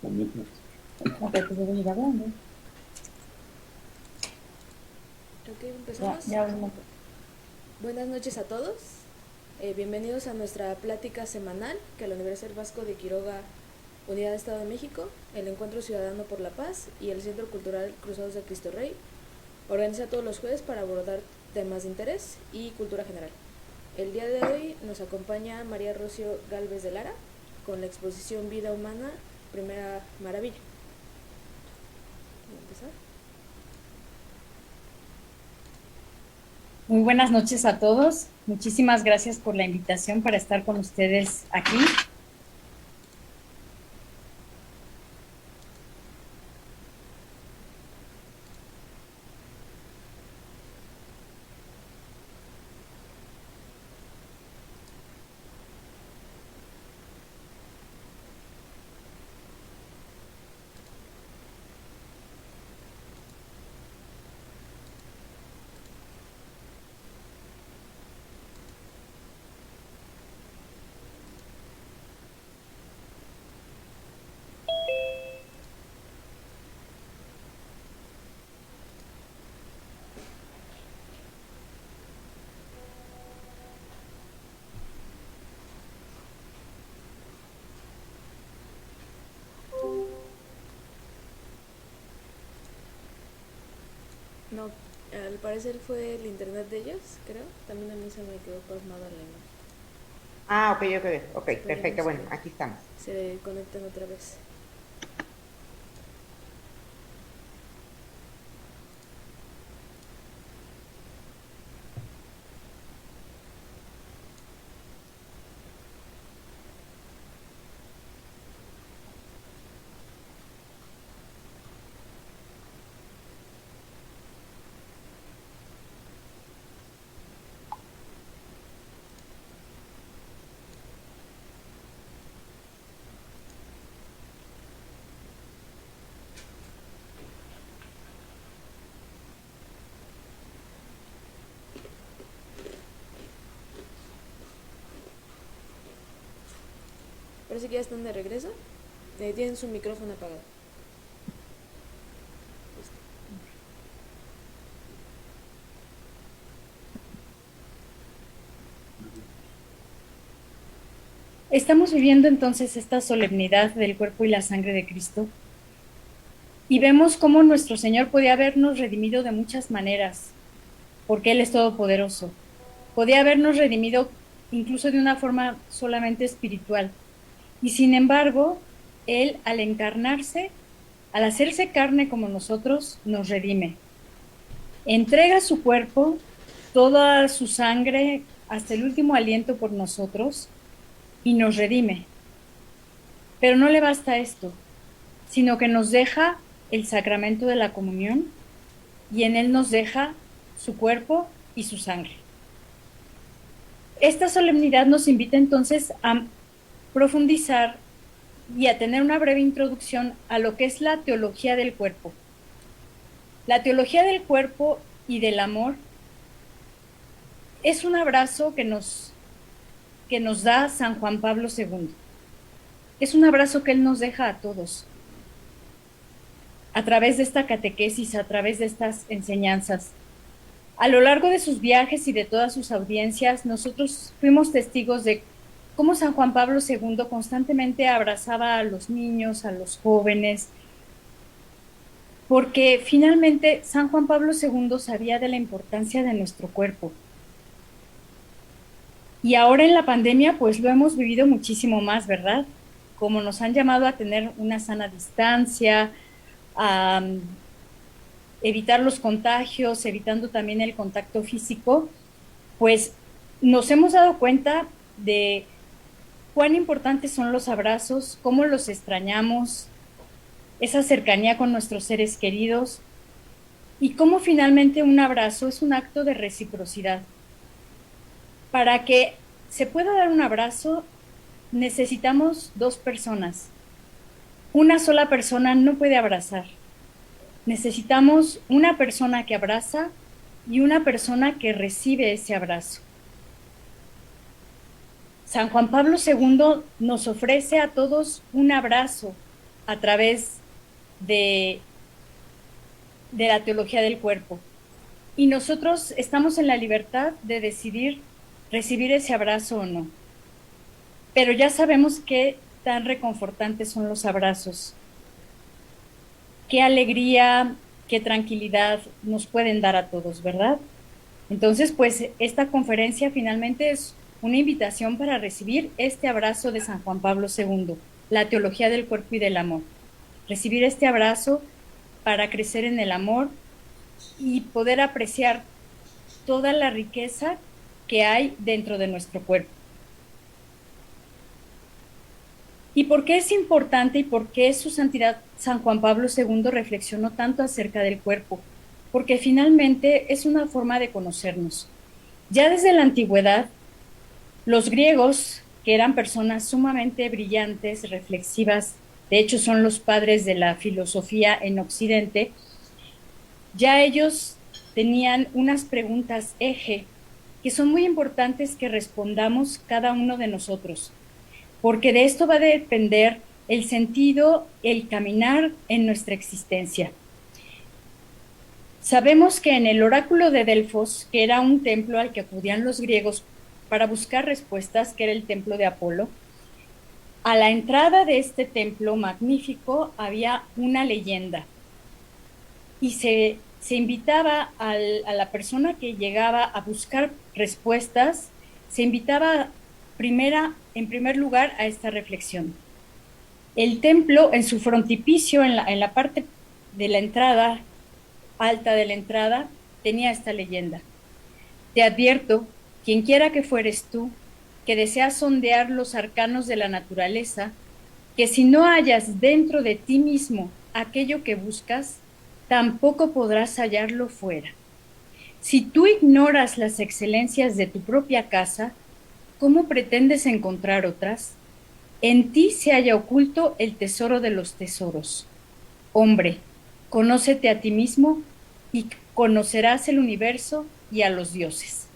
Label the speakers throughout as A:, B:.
A: Ok, pues debo ir hablando.
B: Ok,
A: Ya,
B: empezamos.
A: ya hablamos.
B: Buenas noches a todos. Bienvenidos a nuestra plática semanal que la Universidad Vasco de Quiroga, Unidad de Estado de México, el Encuentro Ciudadano por la Paz y el Centro Cultural Cruzados de Cristo Rey organiza todos los jueves para abordar temas de interés y cultura general. El día de hoy nos acompaña María Rocío Galvez de Lara con la exposición Vida Humana, Primera Maravilla. ¿Voy a empezar?
A: Muy buenas noches a todos. Muchísimas gracias por la invitación para estar con ustedes aquí.
B: No, al parecer fue el internet de ellos, creo. También a mí se me quedó pasmada la imagen.
C: Ah, ok, ok, ok,
B: Esperemos
C: perfecto.
B: que
C: Bueno, aquí estamos.
B: se conecten otra vez. Parece que ya están de regreso. Tienen su micrófono apagado.
A: Estamos viviendo entonces esta solemnidad del cuerpo y la sangre de Cristo y vemos cómo nuestro Señor podía habernos redimido de muchas maneras, porque Él es todopoderoso. Podía habernos redimido incluso de una forma solamente espiritual. Y sin embargo, Él al encarnarse, al hacerse carne como nosotros, nos redime. Entrega su cuerpo, toda su sangre, hasta el último aliento por nosotros y nos redime. Pero no le basta esto, sino que nos deja el sacramento de la comunión y en él nos deja su cuerpo y su sangre. Esta solemnidad nos invita entonces a profundizar y a tener una breve introducción a lo que es la teología del cuerpo. La teología del cuerpo y del amor es un abrazo que nos da San Juan Pablo II. Es un abrazo que él nos deja a todos a través de esta catequesis, a través de estas enseñanzas. A lo largo de sus viajes y de todas sus audiencias, nosotros fuimos testigos de cómo San Juan Pablo II constantemente abrazaba a los niños, a los jóvenes, porque finalmente San Juan Pablo II sabía de la importancia de nuestro cuerpo. Y ahora en la pandemia, pues lo hemos vivido muchísimo más, ¿verdad? Como nos han llamado a tener una sana distancia, a evitar los contagios, evitando también el contacto físico, pues nos hemos dado cuenta de cuán importantes son los abrazos, cómo los extrañamos, esa cercanía con nuestros seres queridos y cómo finalmente un abrazo es un acto de reciprocidad. Para que se pueda dar un abrazo, necesitamos dos personas. Una sola persona no puede abrazar. Necesitamos una persona que abraza y una persona que recibe ese abrazo. San Juan Pablo II nos ofrece a todos un abrazo, a través de, de la teología del cuerpo. Y nosotros estamos en la libertad de decidir recibir ese abrazo o no. Pero ya sabemos qué tan reconfortantes son los abrazos, qué alegría, qué tranquilidad nos pueden dar a todos, ¿verdad? Entonces, pues esta conferencia finalmente es una invitación para recibir este abrazo de San Juan Pablo II, la teología del cuerpo y del amor. Recibir este abrazo para crecer en el amor y poder apreciar toda la riqueza que hay dentro de nuestro cuerpo. ¿Y por qué es importante y por qué su santidad San Juan Pablo II reflexionó tanto acerca del cuerpo? Porque finalmente es una forma de conocernos. Ya desde la antigüedad, los griegos, que eran personas sumamente brillantes, reflexivas, de hecho son los padres de la filosofía en Occidente, ya ellos tenían unas preguntas eje que son muy importantes que respondamos cada uno de nosotros, porque de esto va a depender el sentido, el caminar en nuestra existencia. Sabemos que en el oráculo de Delfos, que era un templo al que acudían los griegos para buscar respuestas, que era el templo de Apolo, a la entrada de este templo magnífico había una leyenda y se invitaba a la persona que llegaba a buscar respuestas, se invitaba en primer lugar a esta reflexión. El templo, en su frontispicio, en la parte de la entrada, alta de la entrada, tenía esta leyenda: te advierto, quien quiera que fueres tú, que deseas sondear los arcanos de la naturaleza, que si no hallas dentro de ti mismo aquello que buscas, tampoco podrás hallarlo fuera. Si tú ignoras las excelencias de tu propia casa, ¿cómo pretendes encontrar otras? En ti se halla oculto el tesoro de los tesoros. Hombre, conócete a ti mismo y conocerás el universo y a los dioses.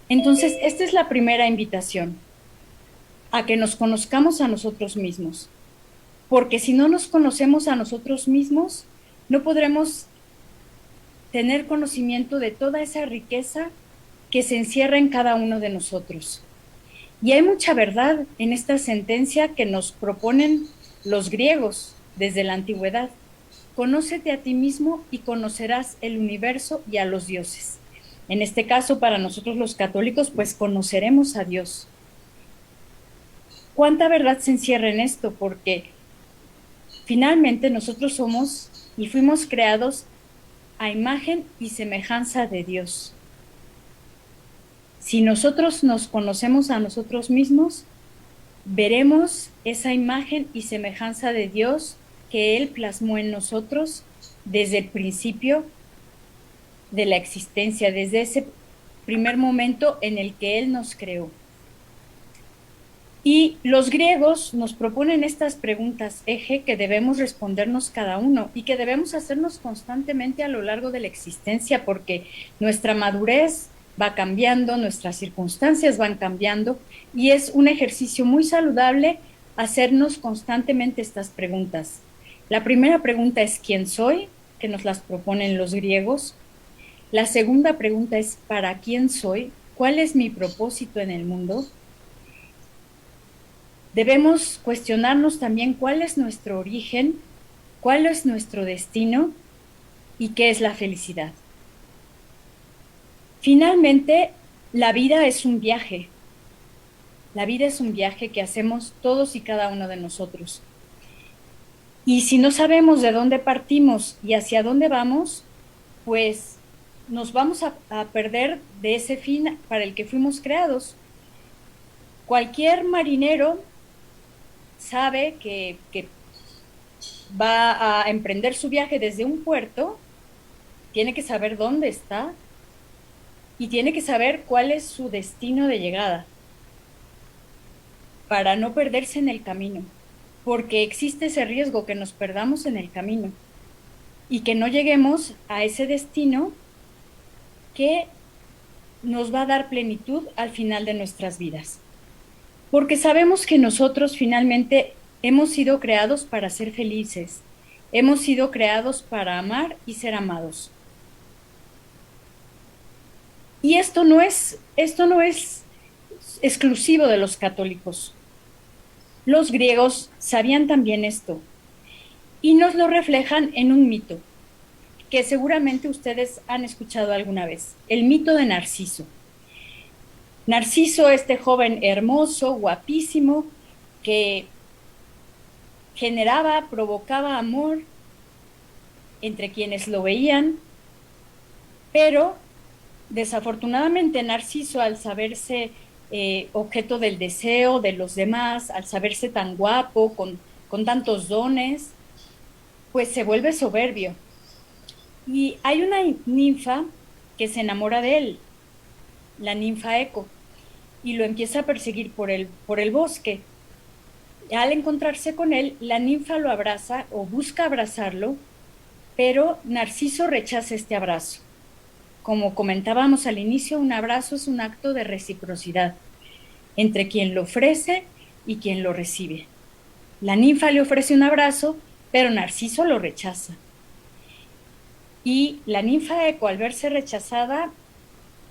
A: Entonces, esta es la primera invitación, a que nos conozcamos a nosotros mismos. Porque si no nos conocemos a nosotros mismos, no podremos tener conocimiento de toda esa riqueza que se encierra en cada uno de nosotros. Y hay mucha verdad en esta sentencia que nos proponen los griegos desde la antigüedad. Conócete a ti mismo y conocerás el universo y a los dioses. En este caso, para nosotros los católicos, pues conoceremos a Dios. ¿Cuánta verdad se encierra en esto? Porque finalmente nosotros somos y fuimos creados a imagen y semejanza de Dios. Si nosotros nos conocemos a nosotros mismos, veremos esa imagen y semejanza de Dios que Él plasmó en nosotros desde el principio de la existencia, desde ese primer momento en el que Él nos creó. Y los griegos nos proponen estas preguntas eje que debemos respondernos cada uno y que debemos hacernos constantemente a lo largo de la existencia, porque nuestra madurez va cambiando, nuestras circunstancias van cambiando y es un ejercicio muy saludable hacernos constantemente estas preguntas. La primera pregunta es ¿quién soy?, que nos las proponen los griegos. La segunda pregunta es ¿para quién soy? ¿Cuál es mi propósito en el mundo? Debemos cuestionarnos también cuál es nuestro origen, cuál es nuestro destino y qué es la felicidad. Finalmente, la vida es un viaje. La vida es un viaje que hacemos todos y cada uno de nosotros. Y si no sabemos de dónde partimos y hacia dónde vamos, pues nos vamos a perder de ese fin para el que fuimos creados. Cualquier marinero sabe que va a emprender su viaje desde un puerto, tiene que saber dónde está y tiene que saber cuál es su destino de llegada para no perderse en el camino, porque existe ese riesgo que nos perdamos en el camino y que no lleguemos a ese destino que nos va a dar plenitud al final de nuestras vidas. Porque sabemos que nosotros finalmente Hemos sido creados para ser felices. Hemos sido creados para amar y ser amados. Y esto no es exclusivo de los católicos. Los griegos sabían también esto y nos lo reflejan en un mito que seguramente ustedes han escuchado alguna vez, el mito de Narciso. Narciso, este joven hermoso, guapísimo, que generaba, provocaba amor entre quienes lo veían, pero desafortunadamente Narciso, al saberse objeto del deseo de los demás, al saberse tan guapo, con tantos dones, pues se vuelve soberbio. Y hay una ninfa que se enamora de él, la ninfa Eco, y lo empieza a perseguir por el bosque. Al encontrarse con él, la ninfa lo abraza o busca abrazarlo, pero Narciso rechaza este abrazo. Como comentábamos al inicio, un abrazo es un acto de reciprocidad entre quien lo ofrece y quien lo recibe. La ninfa le ofrece un abrazo, pero Narciso lo rechaza. Y la ninfa Eco, al verse rechazada,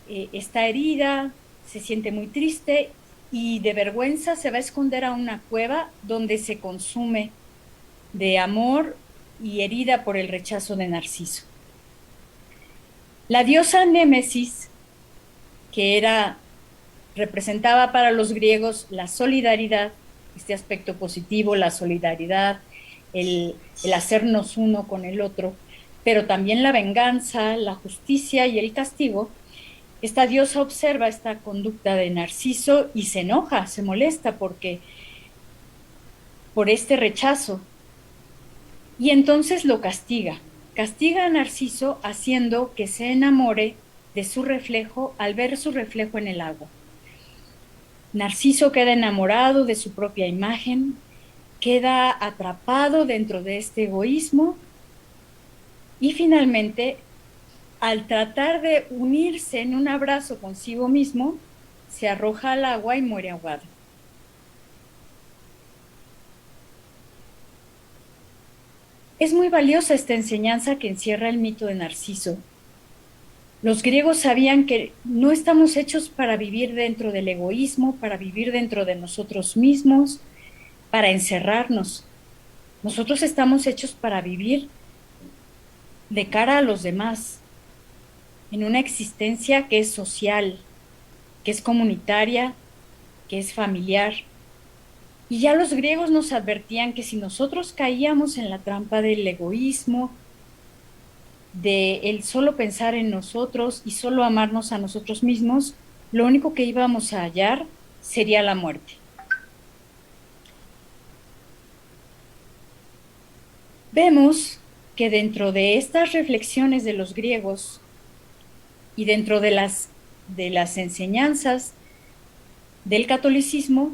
A: está herida, se siente muy triste y de vergüenza se va a esconder a una cueva donde se consume de amor y herida por el rechazo de Narciso. La diosa Némesis, que representaba para los griegos la solidaridad, este aspecto positivo, la solidaridad, el hacernos uno con el otro, pero también la venganza, la justicia y el castigo. Esta diosa observa esta conducta de Narciso y se enoja, se molesta por este rechazo. Y entonces lo castiga. Castiga a Narciso haciendo que se enamore de su reflejo al ver su reflejo en el agua. Narciso queda enamorado de su propia imagen, queda atrapado dentro de este egoísmo y finalmente, al tratar de unirse en un abrazo consigo mismo, se arroja al agua y muere ahogado. Es muy valiosa esta enseñanza que encierra el mito de Narciso. Los griegos sabían que no estamos hechos para vivir dentro del egoísmo, para vivir dentro de nosotros mismos, para encerrarnos. Nosotros estamos hechos para vivir de cara a los demás, en una existencia que es social, que es comunitaria, que es familiar. Y ya los griegos nos advertían que si nosotros caíamos en la trampa del egoísmo, de el solo pensar en nosotros y solo amarnos a nosotros mismos, lo único que íbamos a hallar sería la muerte. Vemos que dentro de estas reflexiones de los griegos y dentro de las enseñanzas del catolicismo,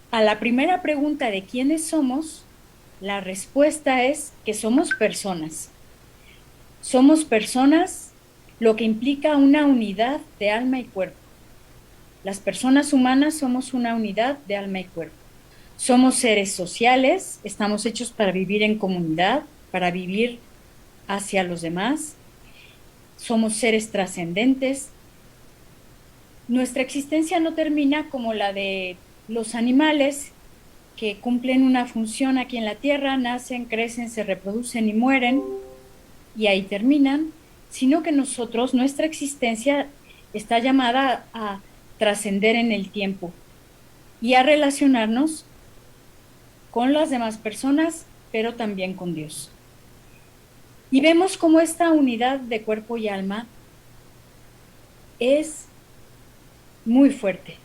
A: a la primera pregunta de quiénes somos, la respuesta es que somos personas. Somos personas, lo que implica una unidad de alma y cuerpo. Las personas humanas somos una unidad de alma y cuerpo. Somos seres sociales, estamos hechos para vivir en comunidad, para vivir hacia los demás. Somos seres trascendentes. Nuestra existencia no termina como la de los animales que cumplen una función aquí en la Tierra, nacen, crecen, se reproducen y mueren, y ahí terminan, sino que nosotros, nuestra existencia está llamada a trascender en el tiempo y a relacionarnos con las demás personas, pero también con Dios. Y vemos cómo esta unidad de cuerpo y alma es muy fuerte.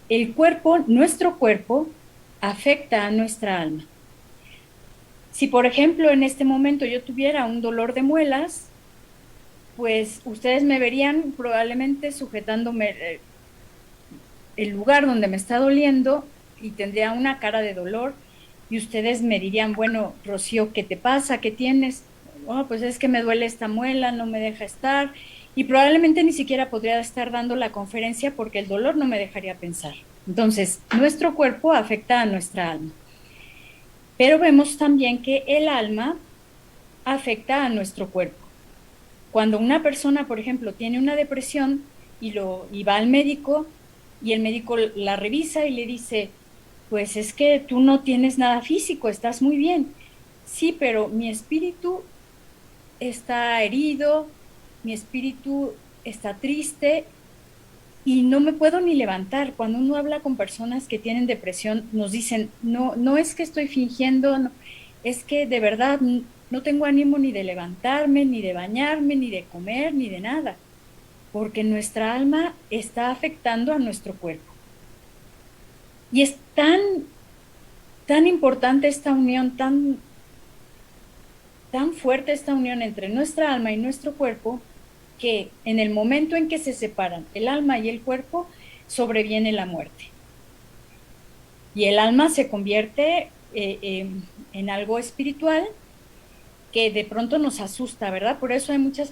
A: El cuerpo, nuestro cuerpo, afecta a nuestra alma. Si, por ejemplo, en este momento yo tuviera un dolor de muelas, pues ustedes me verían probablemente sujetándome el lugar donde me está doliendo y tendría una cara de dolor y ustedes me dirían, bueno, Rocío, ¿qué te pasa? ¿Qué tienes? Oh, pues es que me duele esta muela, no me deja estar, y probablemente ni siquiera podría estar dando la conferencia porque el dolor no me dejaría pensar. Entonces, nuestro cuerpo afecta a nuestra alma. Pero vemos también que el alma afecta a nuestro cuerpo. Cuando una persona, por ejemplo, tiene una depresión y va al médico y el médico la revisa y le dice, pues es que tú no tienes nada físico, estás muy bien. Sí, pero mi espíritu está herido, mi espíritu está triste y no me puedo ni levantar. Cuando uno habla con personas que tienen depresión, nos dicen, no, no es que estoy fingiendo, no, es que de verdad no tengo ánimo ni de levantarme, ni de bañarme, ni de comer, ni de nada, porque nuestra alma está afectando a nuestro cuerpo. Y es tan importante esta unión, tan fuerte esta unión entre nuestra alma y nuestro cuerpo, que en el momento en que se separan el alma y el cuerpo, sobreviene la muerte. Y el alma se convierte en algo espiritual que de pronto nos asusta, ¿verdad? Por eso hay muchas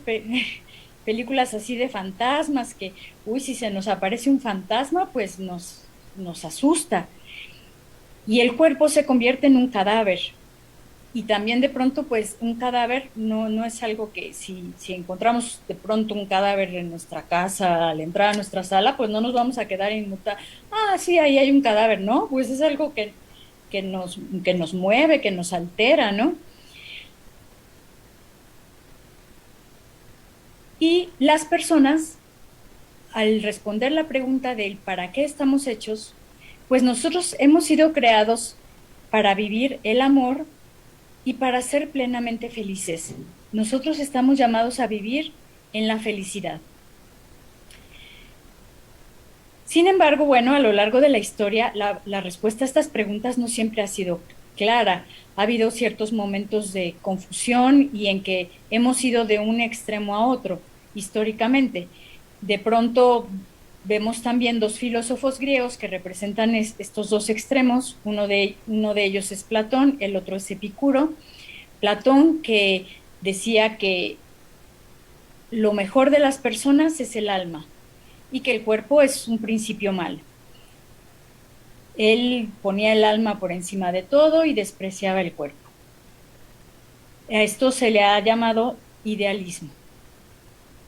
A: películas así de fantasmas que, uy, si se nos aparece un fantasma, pues nos asusta. Y el cuerpo se convierte en un cadáver. Y también de pronto, pues un cadáver no es algo que si encontramos de pronto un cadáver en nuestra casa al entrar a nuestra sala, pues no nos vamos a quedar inmutados. Ah, sí, ahí hay un cadáver, ¿no? Pues es algo que nos mueve, que nos altera, ¿no? Y las personas, al responder la pregunta del ¿para qué estamos hechos? Pues nosotros hemos sido creados para vivir el amor y para ser plenamente felices. Nosotros estamos llamados a vivir en la felicidad. Sin embargo, bueno, a lo largo de la historia, la respuesta a estas preguntas no siempre ha sido clara. Ha habido ciertos momentos de confusión y en que hemos ido de un extremo a otro, históricamente. De pronto vemos también dos filósofos griegos que representan estos dos extremos. Uno de ellos es Platón, el otro es Epicuro. Platón, que decía que lo mejor de las personas es el alma y que el cuerpo es un principio malo. Él ponía el alma por encima de todo y despreciaba el cuerpo. A esto se le ha llamado idealismo.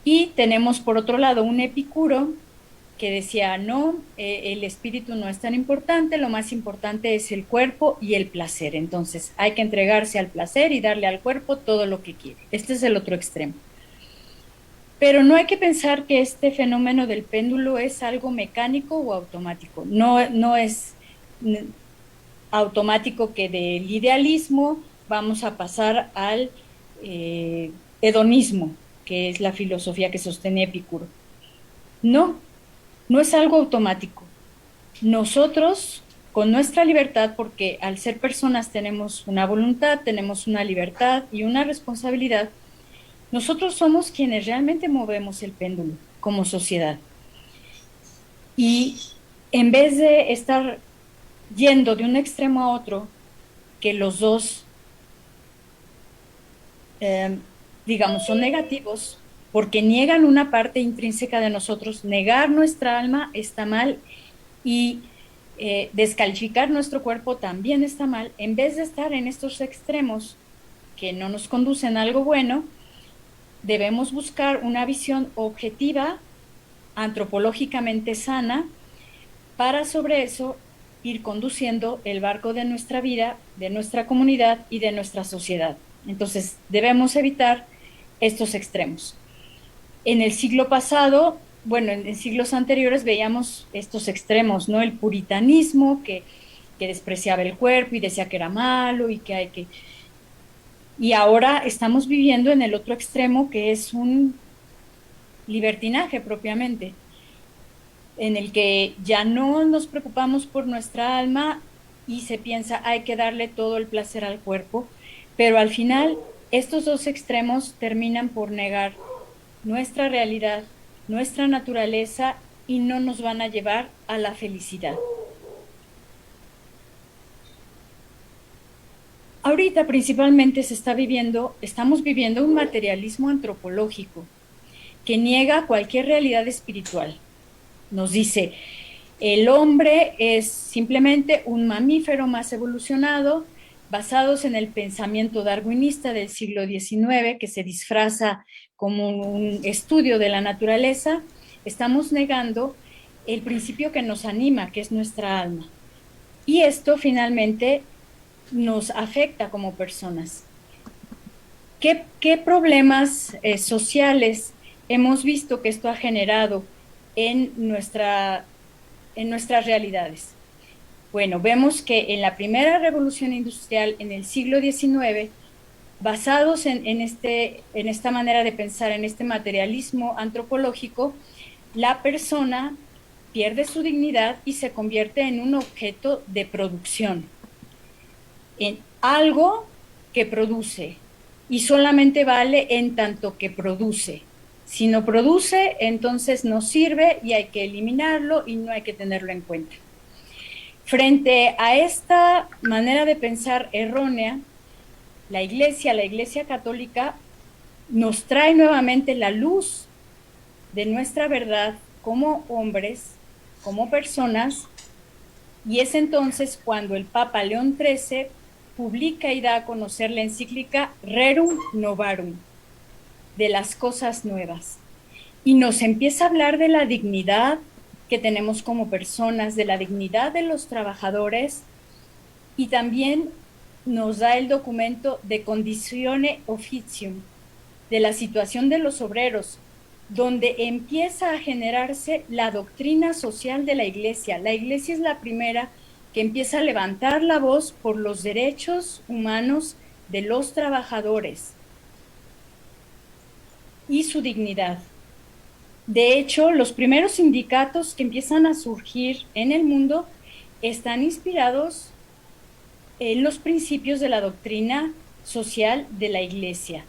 A: Y tenemos por otro lado un Epicuro que decía, no, el espíritu no es tan importante, lo más importante es el cuerpo y el placer. Entonces hay que entregarse al placer y darle al cuerpo todo lo que quiere. Este es el otro extremo. Pero no hay que pensar que este fenómeno del péndulo es algo mecánico o automático. No es automático que del idealismo vamos a pasar al hedonismo, que es la filosofía que sostiene Epicuro. No es algo automático. Nosotros, con nuestra libertad, porque al ser personas tenemos una voluntad, tenemos una libertad y una responsabilidad, nosotros somos quienes realmente movemos el péndulo como sociedad. Y en vez de estar yendo de un extremo a otro, que los dos, digamos, son negativos, porque niegan una parte intrínseca de nosotros, negar nuestra alma está mal y descalificar nuestro cuerpo también está mal. En vez de estar en estos extremos que no nos conducen a algo bueno, debemos buscar una visión objetiva, antropológicamente sana, para sobre eso ir conduciendo el barco de nuestra vida, de nuestra comunidad y de nuestra sociedad. Entonces, debemos evitar estos extremos. En el siglo pasado, bueno, en siglos anteriores veíamos estos extremos, ¿no? El puritanismo que despreciaba el cuerpo y decía que era malo y que hay que... Y ahora estamos viviendo en el otro extremo, que es un libertinaje propiamente, en el que ya no nos preocupamos por nuestra alma y se piensa hay que darle todo el placer al cuerpo, pero al final estos dos extremos terminan por negar nuestra realidad, nuestra naturaleza y no nos van a llevar a la felicidad. Ahorita principalmente estamos viviendo un materialismo antropológico que niega cualquier realidad espiritual. Nos dice, El hombre es simplemente un mamífero más evolucionado, basados en el pensamiento darwinista del siglo XIX, que se disfraza como un estudio de la naturaleza. Estamos negando el principio que nos anima, que es nuestra alma. Y esto finalmente nos afecta como personas. ¿Qué problemas sociales hemos visto que esto ha generado en, en nuestras realidades? Bueno, vemos que en la primera revolución industrial en el siglo XIX, basados en esta manera de pensar, en este materialismo antropológico, la persona pierde su dignidad y se convierte en un objeto de producción, en algo que produce, y solamente vale en tanto que produce. Si no produce, entonces no sirve y hay que eliminarlo y no hay que tenerlo en cuenta. Frente a esta manera de pensar errónea, la Iglesia Católica, nos trae nuevamente la luz de nuestra verdad como hombres, como personas, y es entonces cuando el Papa León XIII publica y da a conocer la encíclica Rerum Novarum, de las cosas nuevas, y nos empieza a hablar de la dignidad que tenemos como personas, de la dignidad de los trabajadores, y también nos da el documento de Conditione Officium, de la situación de los obreros, donde empieza a generarse la doctrina social de la Iglesia. La Iglesia es la primera que empieza a levantar la voz por los derechos humanos de los trabajadores y su dignidad. De hecho, los primeros sindicatos que empiezan a surgir en el mundo están inspirados en los principios de la doctrina social de la Iglesia.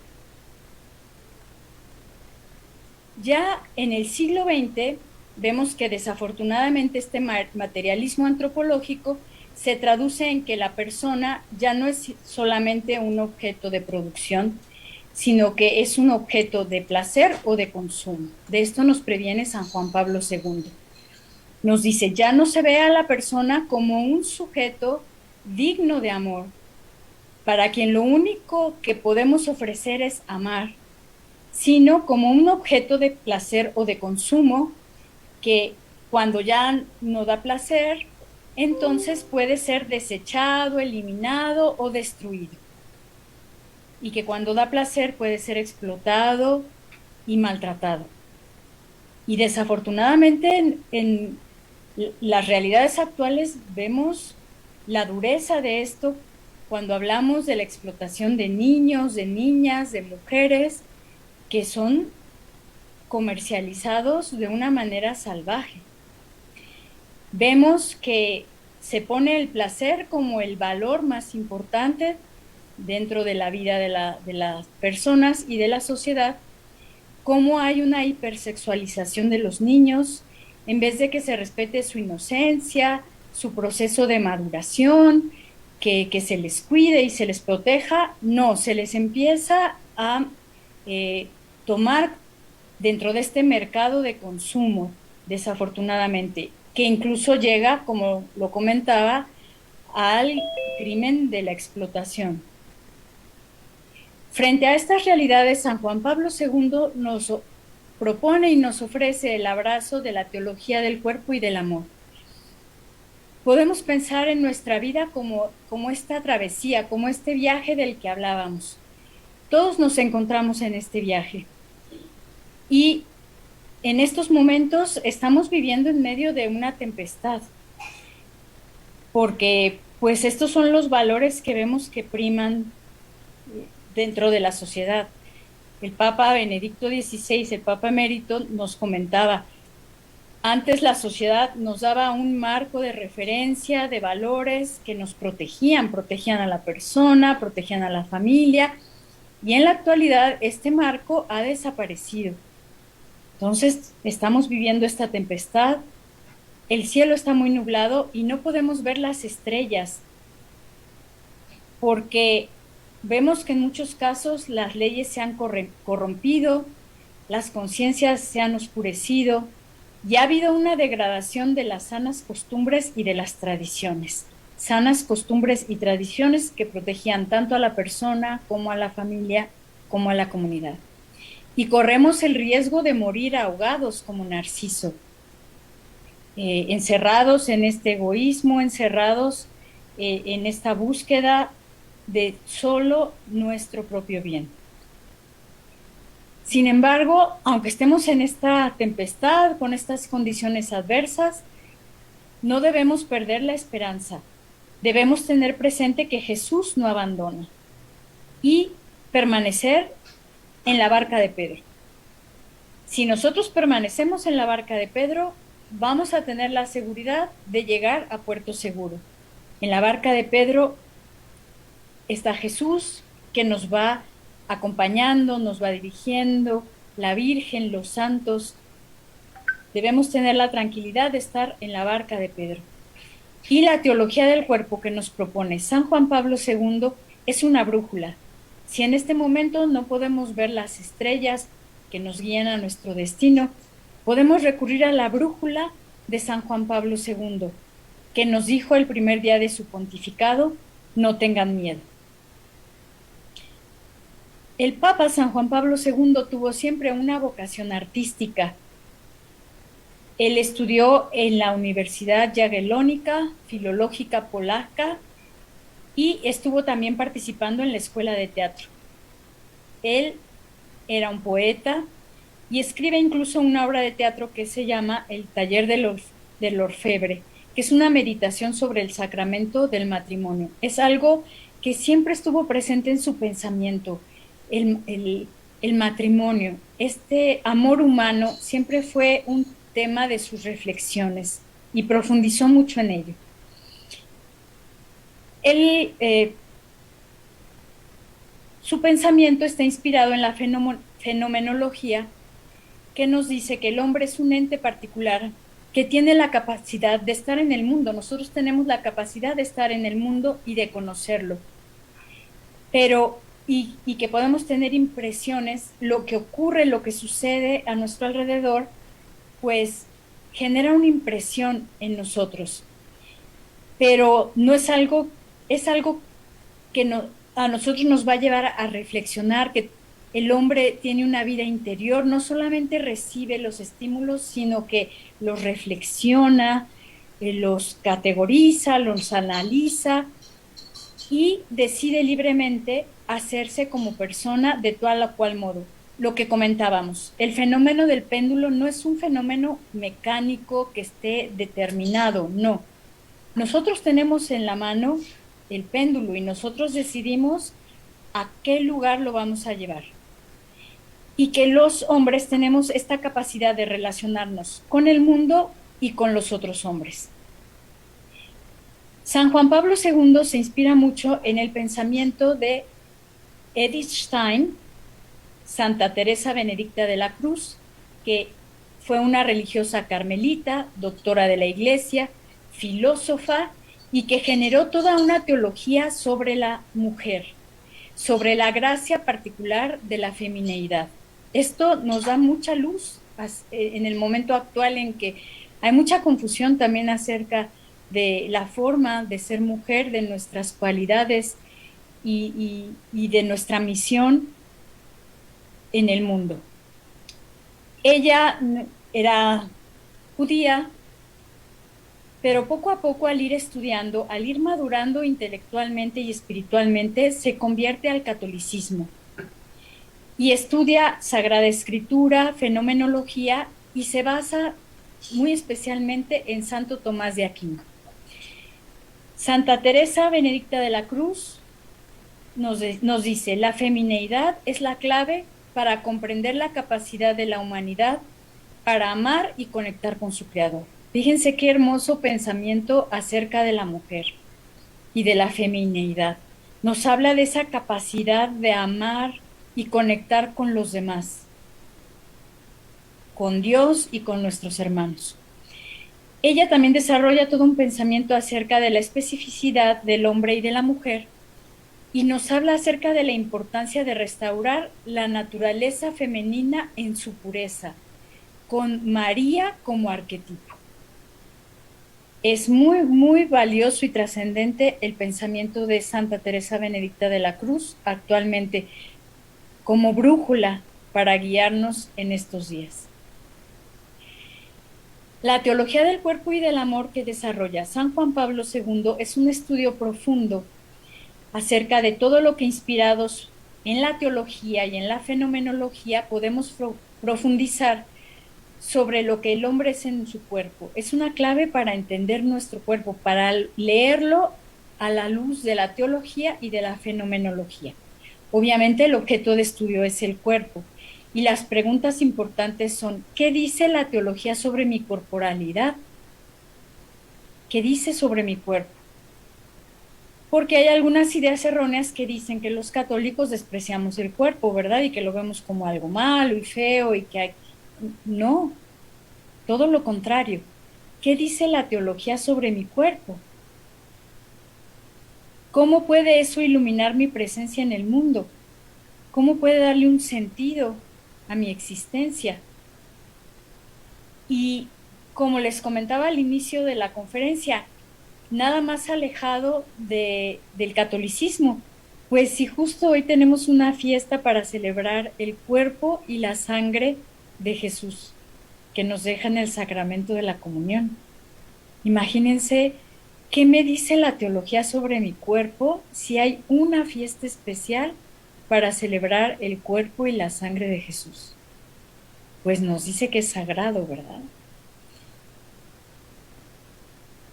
A: Ya en el siglo XX vemos que desafortunadamente este materialismo antropológico se traduce en que la persona ya no es solamente un objeto de producción, sino que es un objeto de placer o de consumo. De esto nos previene San Juan Pablo II. Nos dice, ya no se ve a la persona como un sujeto digno de amor, para quien lo único que podemos ofrecer es amar, sino como un objeto de placer o de consumo que cuando ya no da placer, entonces puede ser desechado, eliminado o destruido. Y que cuando da placer puede ser explotado y maltratado. Y desafortunadamente en las realidades actuales vemos la dureza de esto cuando hablamos de la explotación de niños, de niñas, de mujeres, que son comercializados de una manera salvaje. Vemos que se pone el placer como el valor más importante dentro de la vida de las personas y de la sociedad, cómo hay una hipersexualización de los niños, en vez de que se respete su inocencia, su proceso de maduración, que se les cuide y se les proteja, no, se les empieza a tomar dentro de este mercado de consumo, desafortunadamente, que incluso llega, como lo comentaba, al crimen de la explotación. Frente a estas realidades, San Juan Pablo II nos propone y nos ofrece el abrazo de la teología del cuerpo y del amor. Podemos pensar en nuestra vida como esta travesía, como este viaje del que hablábamos. Todos nos encontramos en este viaje. Y en estos momentos estamos viviendo en medio de una tempestad, porque pues estos son los valores que vemos que priman dentro de la sociedad. El Papa Benedicto XVI, el Papa emérito, nos comentaba, antes la sociedad nos daba un marco de referencia, de valores que nos protegían a la persona, protegían a la familia, y en la actualidad este marco ha desaparecido. Entonces estamos viviendo esta tempestad, el cielo está muy nublado y no podemos ver las estrellas, porque vemos que en muchos casos las leyes se han corrompido, las conciencias se han oscurecido, y ha habido una degradación de las sanas costumbres y de las tradiciones. Sanas costumbres y tradiciones que protegían tanto a la persona como a la familia, como a la comunidad. Y corremos el riesgo de morir ahogados como Narciso, encerrados en este egoísmo, encerrados en esta búsqueda de solo nuestro propio bien. Sin embargo, aunque estemos en esta tempestad, con estas condiciones adversas, no debemos perder la esperanza. Debemos tener presente que Jesús no abandona y permanecer en la barca de Pedro. Si nosotros permanecemos en la barca de Pedro, vamos a tener la seguridad de llegar a puerto seguro. En la barca de Pedro está Jesús, que nos va acompañando, nos va dirigiendo, la Virgen, los santos. Debemos tener la tranquilidad de estar en la barca de Pedro. Y la teología del cuerpo que nos propone San Juan Pablo II es una brújula. Si en este momento no podemos ver las estrellas que nos guían a nuestro destino, podemos recurrir a la brújula de San Juan Pablo II, que nos dijo el primer día de su pontificado: no tengan miedo. El Papa San Juan Pablo II tuvo siempre una vocación artística. Él estudió en la Universidad Jagiellónica, Filológica Polaca, y estuvo también participando en la Escuela de Teatro. Él era un poeta y escribe incluso una obra de teatro que se llama El Taller del Orfebre, que es una meditación sobre el sacramento del matrimonio. Es algo que siempre estuvo presente en su pensamiento. El matrimonio, este amor humano, siempre fue un tema de sus reflexiones y profundizó mucho en ello. Su pensamiento está inspirado en la fenomenología, que nos dice que el hombre es un ente particular que tiene la capacidad de estar en el mundo. Nosotros tenemos la capacidad de estar en el mundo y de conocerlo, pero y que podemos tener impresiones, lo que ocurre, lo que sucede a nuestro alrededor, pues genera una impresión en nosotros, pero no es algo, es algo que a nosotros nos va a llevar a reflexionar, que el hombre tiene una vida interior, no solamente recibe los estímulos, sino que los reflexiona, los categoriza, los analiza y decide libremente hacerse como persona de tal o cual modo. Lo que comentábamos, el fenómeno del péndulo no es un fenómeno mecánico que esté determinado, no. Nosotros tenemos en la mano el péndulo y nosotros decidimos a qué lugar lo vamos a llevar. Y que los hombres tenemos esta capacidad de relacionarnos con el mundo y con los otros hombres. San Juan Pablo II se inspira mucho en el pensamiento de Edith Stein, Santa Teresa Benedicta de la Cruz, que fue una religiosa carmelita, doctora de la Iglesia, filósofa, y que generó toda una teología sobre la mujer, sobre la gracia particular de la femineidad. Esto nos da mucha luz en el momento actual en que hay mucha confusión también acerca de la forma de ser mujer, de nuestras cualidades y de nuestra misión en el mundo. Ella era judía, pero poco a poco, al ir estudiando, al ir madurando intelectualmente y espiritualmente, se convierte al catolicismo y estudia Sagrada Escritura, fenomenología, y se basa muy especialmente en Santo Tomás de Aquino. Santa Teresa Benedicta de la Cruz nos dice: la femineidad es la clave para comprender la capacidad de la humanidad para amar y conectar con su Creador. Fíjense qué hermoso pensamiento acerca de la mujer y de la femineidad. Nos habla de esa capacidad de amar y conectar con los demás, con Dios y con nuestros hermanos. Ella también desarrolla todo un pensamiento acerca de la especificidad del hombre y de la mujer, y nos habla acerca de la importancia de restaurar la naturaleza femenina en su pureza, con María como arquetipo. Es muy, muy valioso y trascendente el pensamiento de Santa Teresa Benedicta de la Cruz actualmente como brújula para guiarnos en estos días. La teología del cuerpo y del amor que desarrolla San Juan Pablo II es un estudio profundo acerca de todo lo que inspirados en la teología y en la fenomenología podemos profundizar sobre lo que el hombre es en su cuerpo. Es una clave para entender nuestro cuerpo, para leerlo a la luz de la teología y de la fenomenología. Obviamente el objeto de estudio es el cuerpo y las preguntas importantes son: ¿qué dice la teología sobre mi corporalidad? ¿Qué dice sobre mi cuerpo? Porque hay algunas ideas erróneas que dicen que los católicos despreciamos el cuerpo, ¿verdad? Y que lo vemos como algo malo y feo y que hay... No, todo lo contrario. ¿Qué dice la teología sobre mi cuerpo? ¿Cómo puede eso iluminar mi presencia en el mundo? ¿Cómo puede darle un sentido a mi existencia? Y como les comentaba al inicio de la conferencia, nada más alejado del catolicismo, pues si justo hoy tenemos una fiesta para celebrar el cuerpo y la sangre de Jesús, que nos deja en el sacramento de la comunión. Imagínense qué me dice la teología sobre mi cuerpo si hay una fiesta especial para celebrar el cuerpo y la sangre de Jesús. Pues nos dice que es sagrado, ¿verdad?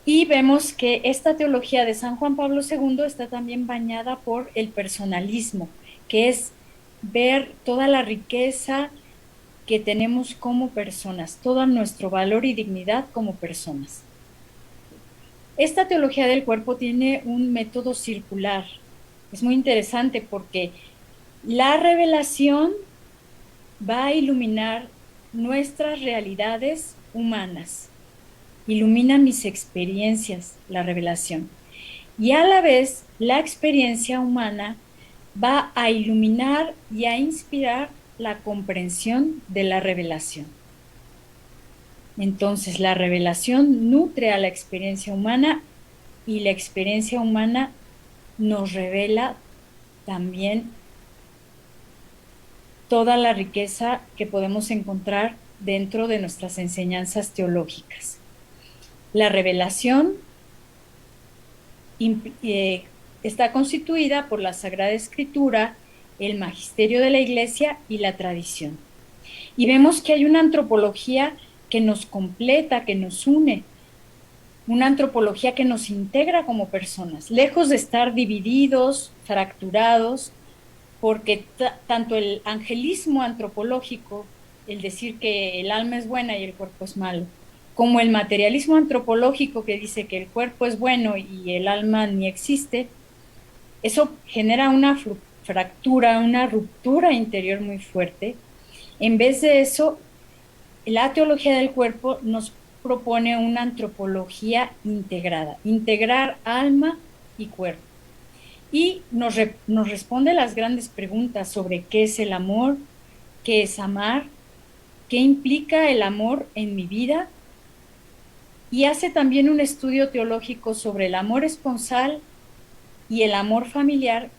A: Y vemos que esta teología de San Juan Pablo II está también bañada por el personalismo, que es ver toda la riqueza que tenemos como personas, todo nuestro valor y dignidad como personas. Esta teología del cuerpo tiene un método circular. Es muy interesante porque la revelación va a iluminar nuestras realidades humanas. Ilumina mis experiencias, la revelación. Y a la vez, la experiencia humana va a iluminar y a inspirar la comprensión de la revelación. Entonces, la revelación nutre a la experiencia humana y la experiencia humana nos revela también toda la riqueza que podemos encontrar dentro de nuestras enseñanzas teológicas. La revelación está constituida por la Sagrada Escritura, el magisterio de la Iglesia y la tradición. Y vemos que hay una antropología que nos completa, que nos une, una antropología que nos integra como personas, lejos de estar divididos, fracturados, porque tanto el angelismo antropológico, el decir que el alma es buena y el cuerpo es malo, como el materialismo antropológico que dice que el cuerpo es bueno y el alma ni existe, eso genera una fractura, una ruptura interior muy fuerte. En vez de eso, la teología del cuerpo nos propone una antropología integrada, integrar alma y cuerpo. Y nos responde las grandes preguntas sobre qué es el amor, qué es amar, qué implica el amor en mi vida, y hace también un estudio teológico sobre el amor esponsal y el amor familiar,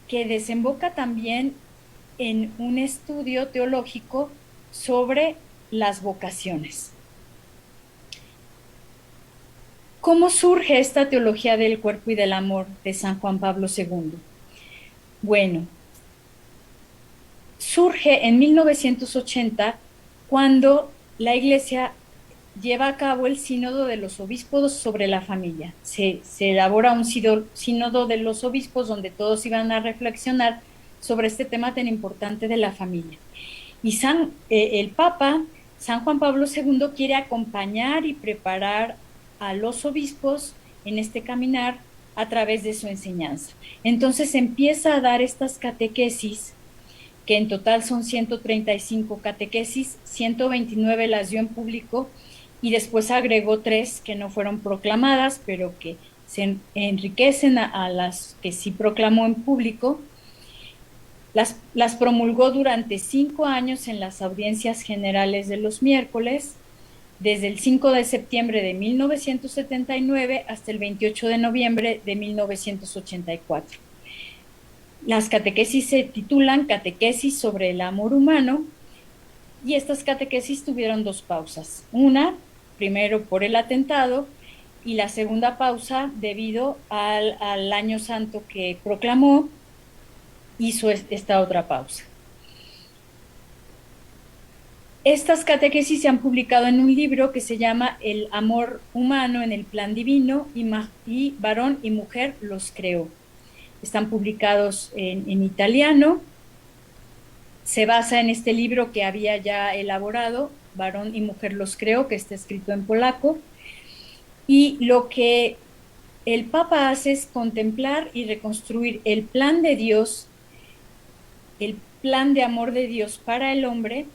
A: que desemboca también en un estudio teológico sobre las vocaciones. ¿Cómo surge esta teología del cuerpo y del amor de San Juan Pablo II? Bueno, surge en 1980 cuando la Iglesia lleva a cabo el sínodo de los obispos sobre la familia. Se elabora un sínodo de los obispos donde todos iban a reflexionar sobre este tema tan importante de la familia. Y el Papa, San Juan Pablo II, quiere acompañar y preparar a los obispos en este caminar a través de su enseñanza. Entonces empieza a dar estas catequesis, que en total son 135 catequesis, 129 las dio en público, y después agregó 3 que no fueron proclamadas, pero que se enriquecen a las que sí proclamó en público. Las promulgó durante 5 años en las audiencias generales de los miércoles, desde el 5 de septiembre de 1979 hasta el 28 de noviembre de 1984. Las catequesis se titulan Catequesis sobre el amor humano, y estas catequesis tuvieron 2 pausas. Una, primero por el atentado, y la segunda pausa debido al año santo que proclamó, hizo esta otra pausa. Estas catequesis se han publicado en un libro que se llama El amor humano en el plan divino, y varón y mujer los creó. Están publicados en italiano. Se basa en este libro que había ya elaborado, Varón y mujer los creó, que está escrito en polaco. Y lo que el Papa hace es contemplar y reconstruir el plan de Dios, el plan de amor de Dios para el hombre,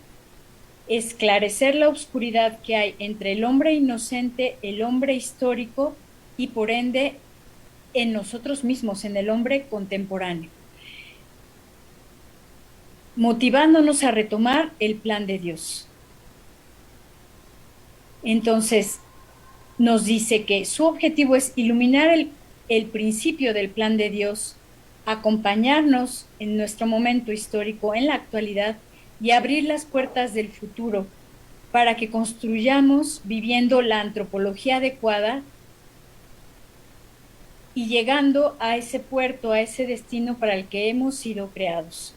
A: esclarecer la oscuridad que hay entre el hombre inocente, el hombre histórico y por ende en nosotros mismos, en el hombre contemporáneo, motivándonos a retomar el plan de Dios. Entonces, nos dice que su objetivo es iluminar el principio del plan de Dios, acompañarnos en nuestro momento histórico, en la actualidad, y abrir las puertas del futuro para que construyamos viviendo la antropología adecuada y llegando a ese puerto, a ese destino para el que hemos sido creados.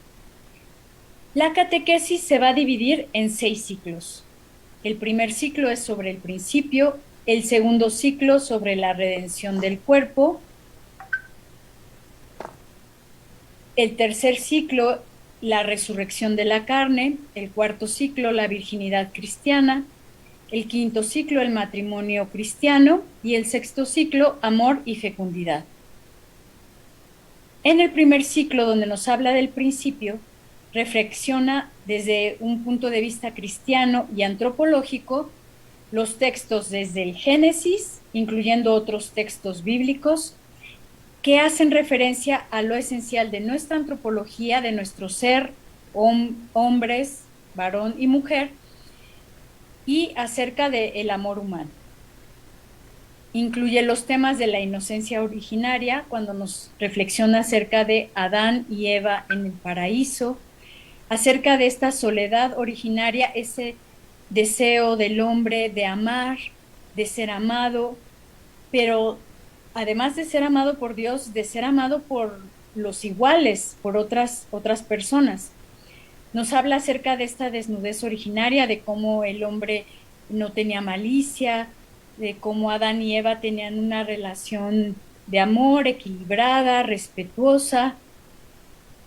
A: La catequesis se va a dividir en 6 ciclos. El primer ciclo es sobre el principio, el segundo ciclo sobre la redención del cuerpo, el tercer ciclo, la resurrección de la carne, el cuarto ciclo, la virginidad cristiana, el quinto ciclo, el matrimonio cristiano, y el sexto ciclo, amor y fecundidad. En el primer ciclo, donde nos habla del principio, reflexiona desde un punto de vista cristiano y antropológico los textos desde el Génesis, incluyendo otros textos bíblicos, que hacen referencia a lo esencial de nuestra antropología, de nuestro ser, hombres, varón y mujer, y acerca del amor humano. Incluye los temas de la inocencia originaria, cuando nos reflexiona acerca de Adán y Eva en el paraíso, acerca de esta soledad originaria, ese deseo del hombre de amar, de ser amado, pero además de ser amado por Dios, de ser amado por los iguales, por otras personas. Nos habla acerca de esta desnudez originaria, de cómo el hombre no tenía malicia, de cómo Adán y Eva tenían una relación de amor equilibrada, respetuosa,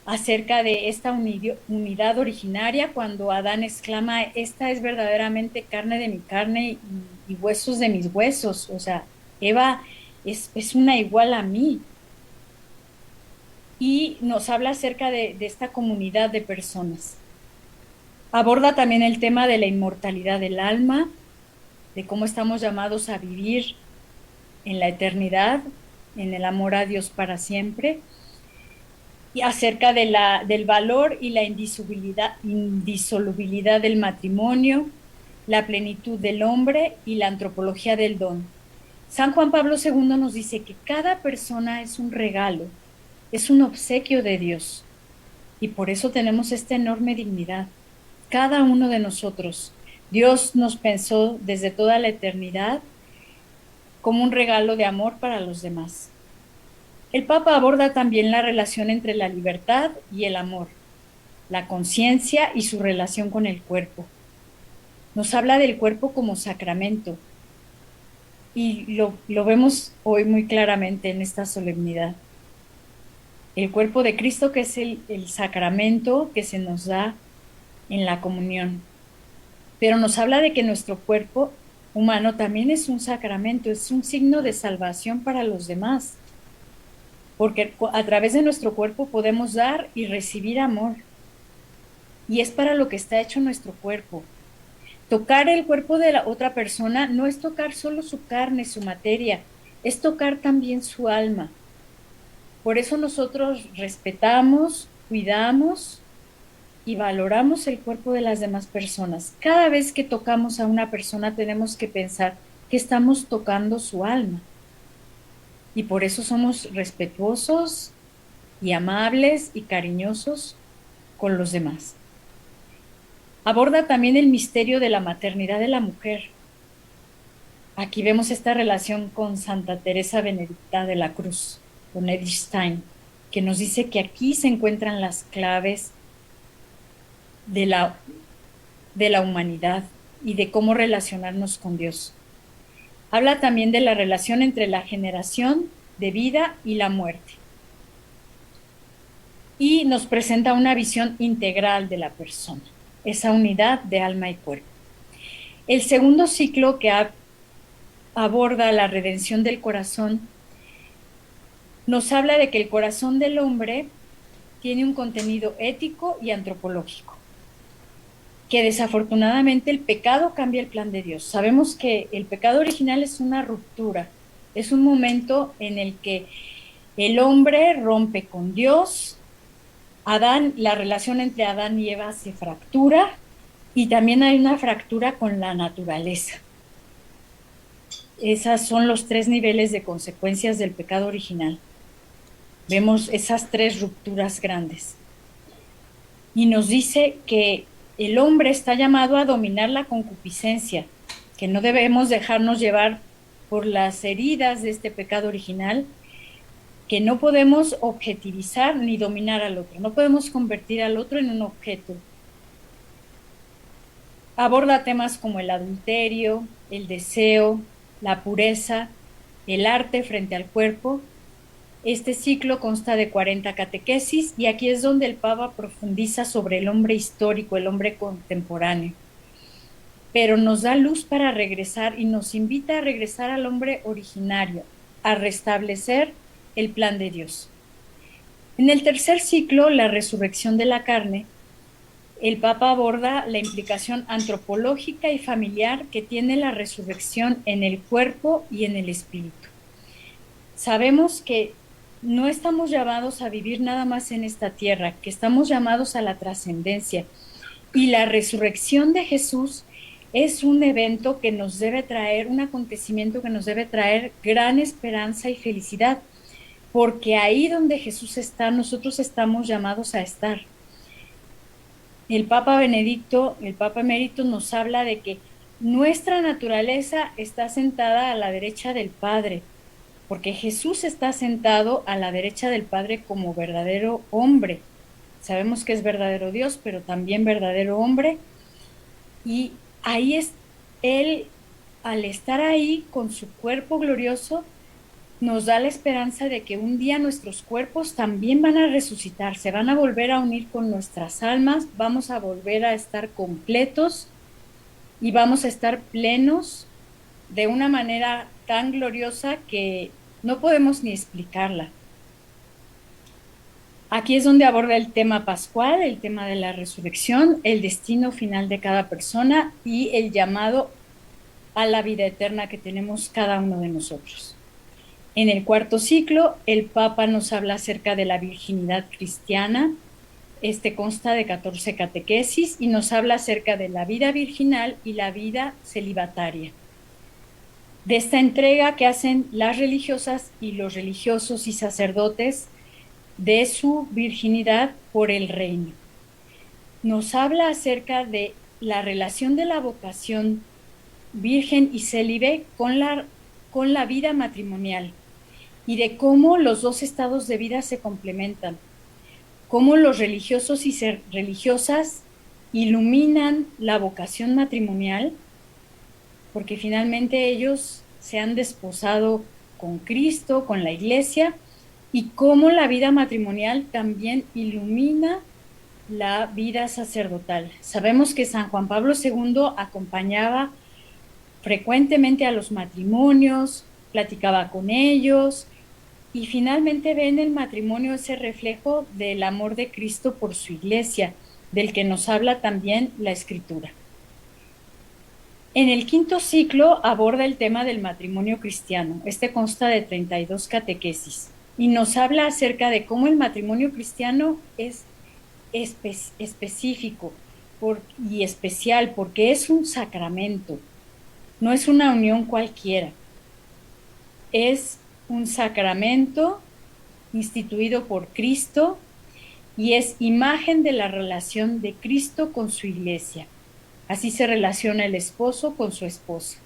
A: acerca de esta unidad originaria, cuando Adán exclama: esta es verdaderamente carne de mi carne y huesos de mis huesos. O sea, Eva es una igual a mí. Y nos habla acerca de esta comunidad de personas. Aborda también el tema de la inmortalidad del alma, de cómo estamos llamados a vivir en la eternidad, en el amor a Dios para siempre, y acerca del valor y la indisolubilidad del matrimonio, la plenitud del hombre y la antropología del don. San Juan Pablo II nos dice que cada persona es un regalo, es un obsequio de Dios, y por eso tenemos esta enorme dignidad. Cada uno de nosotros, Dios nos pensó desde toda la eternidad como un regalo de amor para los demás. El Papa aborda también la relación entre la libertad y el amor, la conciencia y su relación con el cuerpo. Nos habla del cuerpo como sacramento, y lo vemos hoy muy claramente en esta solemnidad. El cuerpo de Cristo, que es el sacramento que se nos da en la comunión. Pero nos habla de que nuestro cuerpo humano también es un sacramento, es un signo de salvación para los demás, porque a través de nuestro cuerpo podemos dar y recibir amor, y es para lo que está hecho nuestro cuerpo. Tocar el cuerpo de la otra persona no es tocar solo su carne, su materia, es tocar también su alma. Por eso nosotros respetamos, cuidamos y valoramos el cuerpo de las demás personas. Cada vez que tocamos a una persona tenemos que pensar que estamos tocando su alma. Y por eso somos respetuosos y amables y cariñosos con los demás. Aborda también el misterio de la maternidad de la mujer. Aquí vemos esta relación con Santa Teresa Benedicta de la Cruz, con Edith Stein, que nos dice que aquí se encuentran las claves de la humanidad y de cómo relacionarnos con Dios. Habla también de la relación entre la generación de vida y la muerte. Y nos presenta una visión integral de la persona, esa unidad de alma y cuerpo. El segundo ciclo que aborda la redención del corazón nos habla de que el corazón del hombre tiene un contenido ético y antropológico, que desafortunadamente el pecado cambia el plan de Dios. Sabemos que el pecado original es una ruptura, es un momento en el que el hombre rompe con Dios, la relación entre Adán y Eva se fractura y también hay una fractura con la naturaleza. Esos son los 3 niveles de consecuencias del pecado original. Vemos esas 3 rupturas grandes. Y nos dice que el hombre está llamado a dominar la concupiscencia, que no debemos dejarnos llevar por las heridas de este pecado original, que no podemos objetivizar ni dominar al otro, no podemos convertir al otro en un objeto. Aborda temas como el adulterio, el deseo, la pureza, el arte frente al cuerpo. Este ciclo consta de 40 catequesis y aquí es donde el Papa profundiza sobre el hombre histórico, el hombre contemporáneo. Pero nos da luz para regresar y nos invita a regresar al hombre originario, a restablecer el plan de Dios. En el tercer ciclo, la resurrección de la carne, el Papa aborda la implicación antropológica y familiar que tiene la resurrección en el cuerpo y en el espíritu. Sabemos que no estamos llamados a vivir nada más en esta tierra, que estamos llamados a la trascendencia. Y la resurrección de Jesús es un evento que nos debe traer, un acontecimiento que nos debe traer gran esperanza y felicidad, porque ahí donde Jesús está, nosotros estamos llamados a estar. El Papa Benedicto, el Papa Emérito, nos habla de que nuestra naturaleza está sentada a la derecha del Padre, porque Jesús está sentado a la derecha del Padre como verdadero hombre. Sabemos que es verdadero Dios, pero también verdadero hombre. Y ahí es Él, al estar ahí con su cuerpo glorioso, nos da la esperanza de que un día nuestros cuerpos también van a resucitar, se van a volver a unir con nuestras almas, vamos a volver a estar completos y vamos a estar plenos de una manera tan gloriosa que no podemos ni explicarla. Aquí es donde aborda el tema pascual, el tema de la resurrección, el destino final de cada persona y el llamado a la vida eterna que tenemos cada uno de nosotros. En el cuarto ciclo, el Papa nos habla acerca de la virginidad cristiana. Este consta de 14 catequesis y nos habla acerca de la vida virginal y la vida celibataria. De esta entrega que hacen las religiosas y los religiosos y sacerdotes de su virginidad por el reino. Nos habla acerca de la relación de la vocación virgen y célibe con la vida matrimonial y de cómo los 2 estados de vida se complementan, cómo los religiosos y religiosas iluminan la vocación matrimonial, porque finalmente ellos se han desposado con Cristo, con la Iglesia, y cómo la vida matrimonial también ilumina la vida sacerdotal. Sabemos que San Juan Pablo II acompañaba frecuentemente a los matrimonios, platicaba con ellos y finalmente ve en el matrimonio ese reflejo del amor de Cristo por su Iglesia, del que nos habla también la Escritura. En el quinto ciclo aborda el tema del matrimonio cristiano. Este consta de 32 catequesis y nos habla acerca de cómo el matrimonio cristiano es específico y especial porque es un sacramento, no es una unión cualquiera, es un sacramento instituido por Cristo y es imagen de la relación de Cristo con su iglesia. Así se relaciona el esposo con su esposa.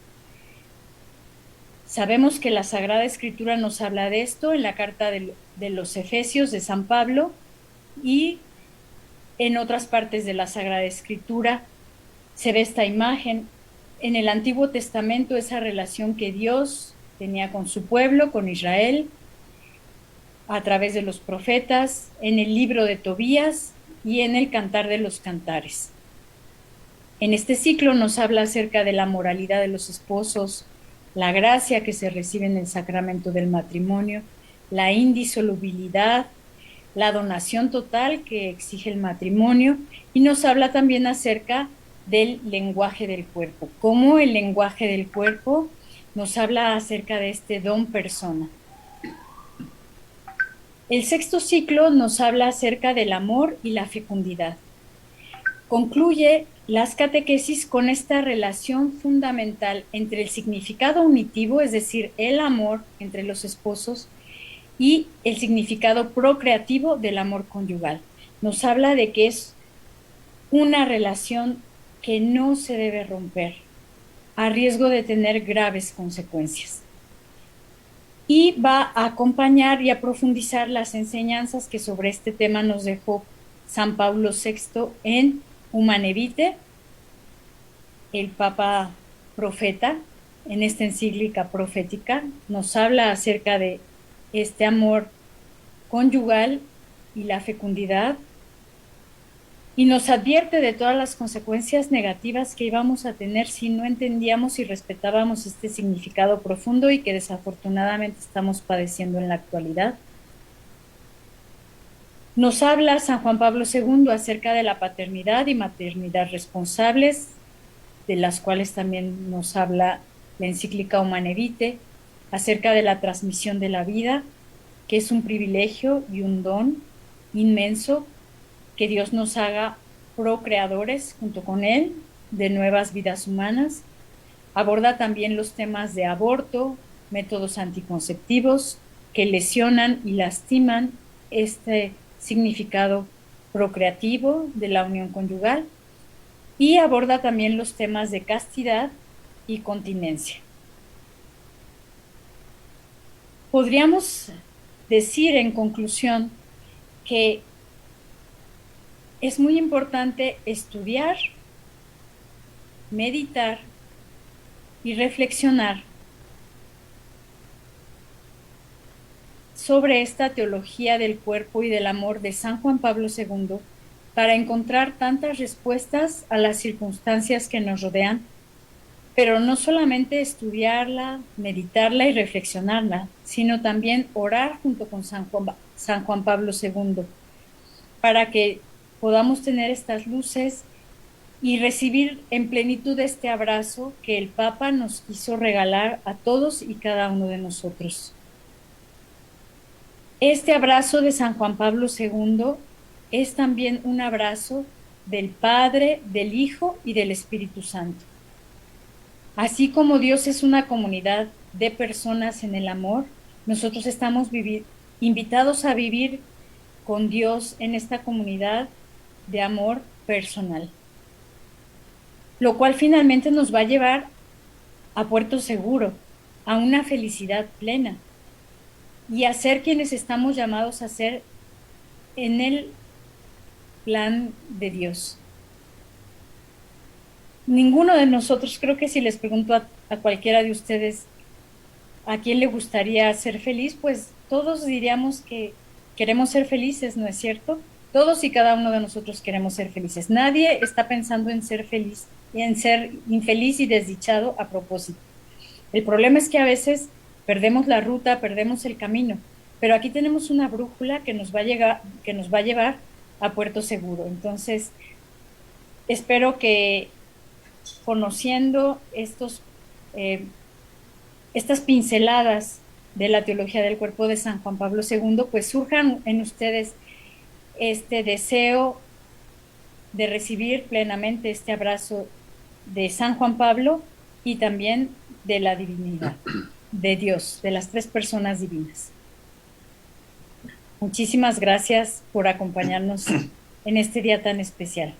A: Sabemos que la Sagrada Escritura nos habla de esto en la carta de los Efesios de San Pablo y en otras partes de la Sagrada Escritura se ve esta imagen. En el Antiguo Testamento, esa relación que Dios tenía con su pueblo, con Israel, a través de los profetas, en el libro de Tobías y en el Cantar de los Cantares. En este ciclo nos habla acerca de la moralidad de los esposos, la gracia que se recibe en el sacramento del matrimonio, la indisolubilidad, la donación total que exige el matrimonio, y nos habla también acerca del lenguaje del cuerpo, cómo el lenguaje del cuerpo nos habla acerca de este don persona. El sexto ciclo nos habla acerca del amor y la fecundidad. Concluye las catequesis con esta relación fundamental entre el significado unitivo, es decir, el amor entre los esposos, y el significado procreativo del amor conyugal. Nos habla de que es una relación que no se debe romper, a riesgo de tener graves consecuencias. Y va a acompañar y a profundizar las enseñanzas que sobre este tema nos dejó San Pablo VI en Humane Vitae, el Papa profeta, en esta encíclica profética, nos habla acerca de este amor conyugal y la fecundidad, y nos advierte de todas las consecuencias negativas que íbamos a tener si no entendíamos y respetábamos este significado profundo y que desafortunadamente estamos padeciendo en la actualidad. Nos habla San Juan Pablo II acerca de la paternidad y maternidad responsables, de las cuales también nos habla la encíclica Humane Vitae, acerca de la transmisión de la vida, que es un privilegio y un don inmenso, que Dios nos haga procreadores junto con Él de nuevas vidas humanas. Aborda también los temas de aborto, métodos anticonceptivos que lesionan y lastiman este significado procreativo de la unión conyugal, y aborda también los temas de castidad y continencia. Podríamos decir en conclusión que es muy importante estudiar, meditar y reflexionar sobre esta teología del cuerpo y del amor de San Juan Pablo II para encontrar tantas respuestas a las circunstancias que nos rodean, pero no solamente estudiarla, meditarla y reflexionarla, sino también orar junto con San Juan Pablo II para que podamos tener estas luces y recibir en plenitud este abrazo que el Papa nos quiso regalar a todos y cada uno de nosotros. Este abrazo de San Juan Pablo II es también un abrazo del Padre, del Hijo y del Espíritu Santo. Así como Dios es una comunidad de personas en el amor, nosotros estamos invitados a vivir con Dios en esta comunidad de amor personal, lo cual finalmente nos va a llevar a puerto seguro, a una felicidad plena y a ser quienes estamos llamados a ser en el plan de Dios. Ninguno de nosotros, creo que si les pregunto a cualquiera de ustedes a quién le gustaría ser feliz, pues todos diríamos que queremos ser felices, ¿no es cierto? Todos y cada uno de nosotros queremos ser felices. Nadie está pensando en ser feliz y en ser infeliz y desdichado a propósito. El problema es que a veces perdemos la ruta, perdemos el camino, pero aquí tenemos una brújula que nos va a llevar a puerto seguro. Entonces, espero que conociendo estas pinceladas de la teología del cuerpo de San Juan Pablo II, pues surjan en ustedes este deseo de recibir plenamente este abrazo de San Juan Pablo y también de la divinidad, de Dios, de las tres personas divinas. Muchísimas gracias por acompañarnos en este día tan especial.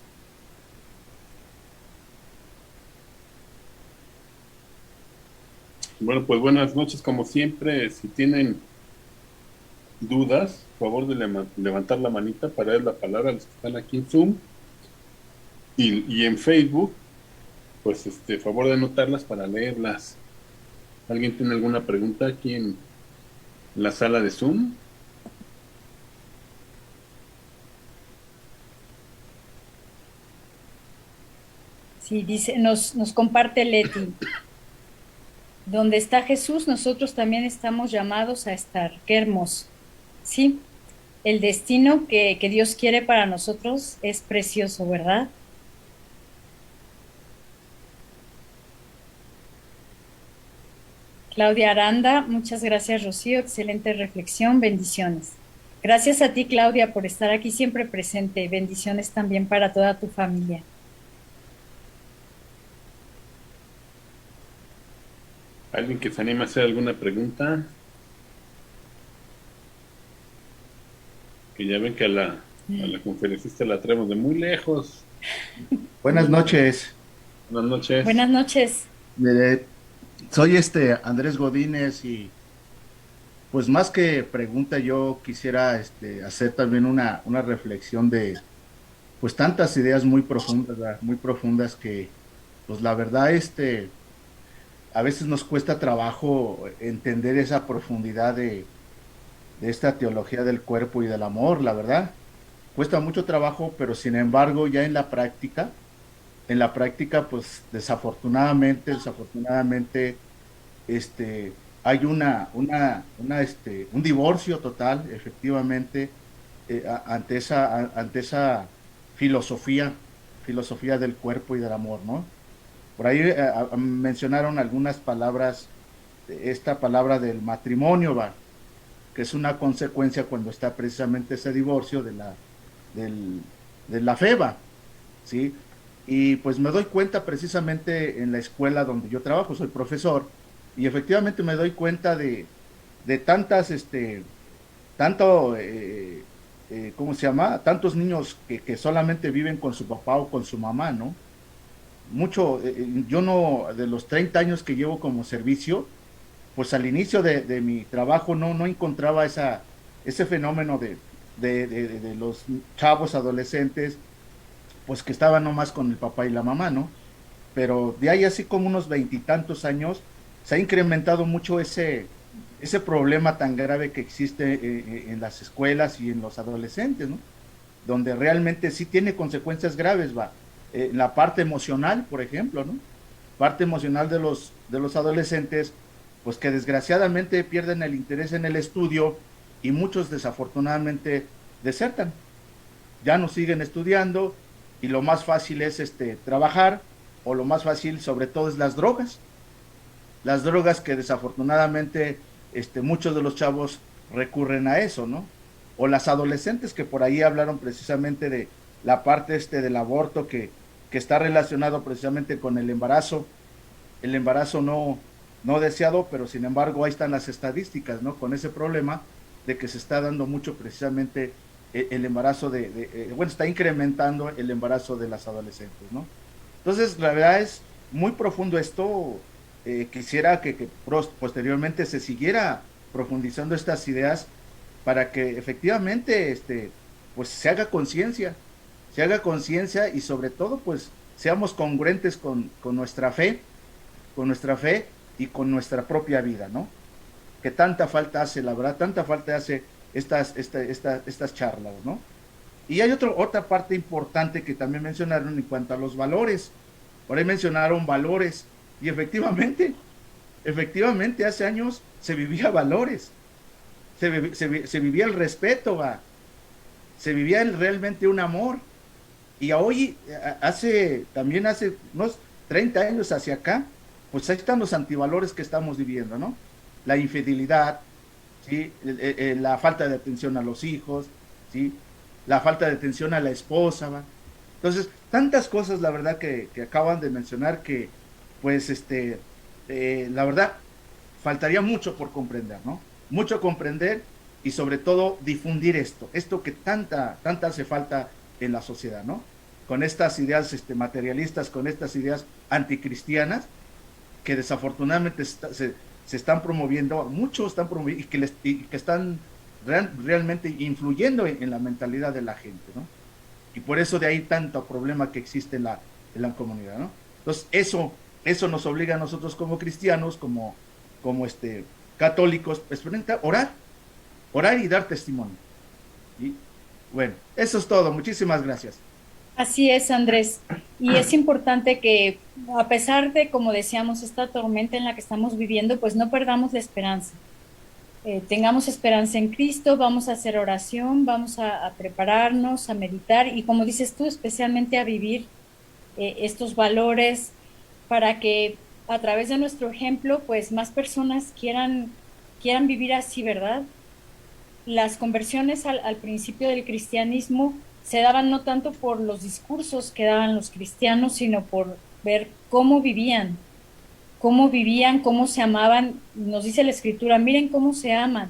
D: Bueno, pues buenas noches, como siempre. Si tienen dudas, por favor de levantar la manita para dar la palabra a los que están aquí en Zoom y en Facebook, pues favor de anotarlas para leerlas. ¿Alguien tiene alguna pregunta aquí en la sala de Zoom?
A: Sí, dice, nos comparte Leti. Donde está Jesús, nosotros también estamos llamados a estar. Qué hermoso. Sí, el destino que Dios quiere para nosotros es precioso, ¿verdad? Claudia Aranda, muchas gracias, Rocío. Excelente reflexión. Bendiciones. Gracias a ti, Claudia, por estar aquí siempre presente. Bendiciones también para toda tu familia.
D: ¿Alguien que se anime a hacer alguna pregunta? Que ya ven que a la conferencista la traemos de muy lejos.
E: Buenas noches.
D: Buenas noches.
A: Buenas noches.
E: Soy Andrés Godínez y pues más que pregunta yo quisiera hacer también una reflexión de pues tantas ideas muy profundas, ¿verdad? Muy profundas que pues la verdad a veces nos cuesta trabajo entender esa profundidad de esta teología del cuerpo y del amor, la verdad. Cuesta mucho trabajo, pero sin embargo ya en la práctica, pues desafortunadamente, hay un divorcio total, efectivamente, ante esa filosofía del cuerpo y del amor, ¿no? Por ahí mencionaron algunas palabras, esta palabra del matrimonio, va, que es una consecuencia cuando está precisamente ese divorcio de la fe, va, ¿sí? Y pues me doy cuenta precisamente en la escuela donde yo trabajo, soy profesor, y efectivamente me doy cuenta de tantas, tanto, ¿cómo se llama? Tantos niños que solamente viven con su papá o con su mamá, ¿no? Yo no, de los 30 años que llevo como servicio, pues al inicio de mi trabajo no encontraba ese fenómeno de los chavos adolescentes pues que estaban nomás con el papá y la mamá, ¿no? Pero de ahí así como unos veintitantos años, se ha incrementado mucho ese problema tan grave que existe en las escuelas y en los adolescentes, ¿no? Donde realmente sí tiene consecuencias graves, va. La parte emocional, por ejemplo, ¿no? Parte emocional de los adolescentes, pues que desgraciadamente pierden el interés en el estudio y muchos desafortunadamente desertan. Ya no siguen estudiando, y lo más fácil es trabajar, o lo más fácil sobre todo es las drogas que desafortunadamente muchos de los chavos recurren a eso, ¿no? O las adolescentes que por ahí hablaron precisamente de la parte del aborto que está relacionado precisamente con el embarazo no deseado, pero sin embargo ahí están las estadísticas, ¿no? Con ese problema de que se está dando mucho precisamente el embarazo bueno, está incrementando el embarazo de las adolescentes, ¿no? Entonces, la verdad es muy profundo esto. Quisiera que posteriormente se siguiera profundizando estas ideas para que efectivamente pues se haga conciencia y sobre todo pues seamos congruentes con nuestra fe, y con nuestra propia vida, ¿no? Que tanta falta hace, la verdad, tanta falta hace estas charlas, ¿no? Y hay otra parte importante que también mencionaron en cuanto a los valores. Por ahí mencionaron valores, y efectivamente hace años se vivía valores, se vivía el respeto, ¿va? Se vivía realmente un amor. Y hoy, hace unos 30 años hacia acá, pues ahí están los antivalores que estamos viviendo, ¿no? La infidelidad, ¿sí? La falta de atención a los hijos, ¿sí? La falta de atención a la esposa, ¿va? Entonces, tantas cosas, la verdad, que acaban de mencionar que, pues, la verdad, faltaría mucho por comprender, ¿no? Mucho comprender y sobre todo difundir esto que tanta hace falta en la sociedad, ¿no? Con estas ideas materialistas, con estas ideas anticristianas, que desafortunadamente se están promoviendo, muchos están promoviendo y que están realmente influyendo en la mentalidad de la gente, ¿no? Y por eso de ahí tanto problema que existe en la comunidad, ¿no? Entonces, eso nos obliga a nosotros como cristianos, como católicos, experimentar, orar y dar testimonio. Y bueno, eso es todo. Muchísimas gracias.
A: Así es, Andrés. Y es importante que, a pesar de, como decíamos, esta tormenta en la que estamos viviendo, pues no perdamos la esperanza. Tengamos esperanza en Cristo, vamos a hacer oración, vamos a prepararnos, a meditar y, como dices tú, especialmente a vivir estos valores para que a través de nuestro ejemplo, pues más personas quieran vivir así, ¿verdad? Las conversiones al principio del cristianismo se daban no tanto por los discursos que daban los cristianos, sino por ver cómo vivían, cómo se amaban. Nos dice la Escritura, miren cómo se aman.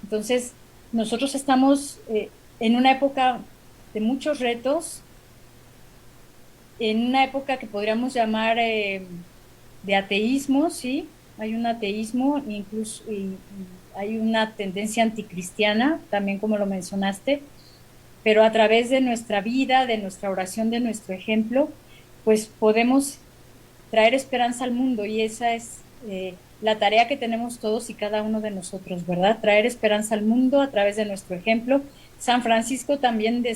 A: Entonces, nosotros estamos en una época de muchos retos, en una época que podríamos llamar de ateísmo, ¿sí? Hay un ateísmo, incluso y hay una tendencia anticristiana, también como lo mencionaste, pero a través de nuestra vida, de nuestra oración, de nuestro ejemplo, pues podemos traer esperanza al mundo y esa es la tarea que tenemos todos y cada uno de nosotros, ¿verdad? Traer esperanza al mundo a través de nuestro ejemplo. San Francisco también le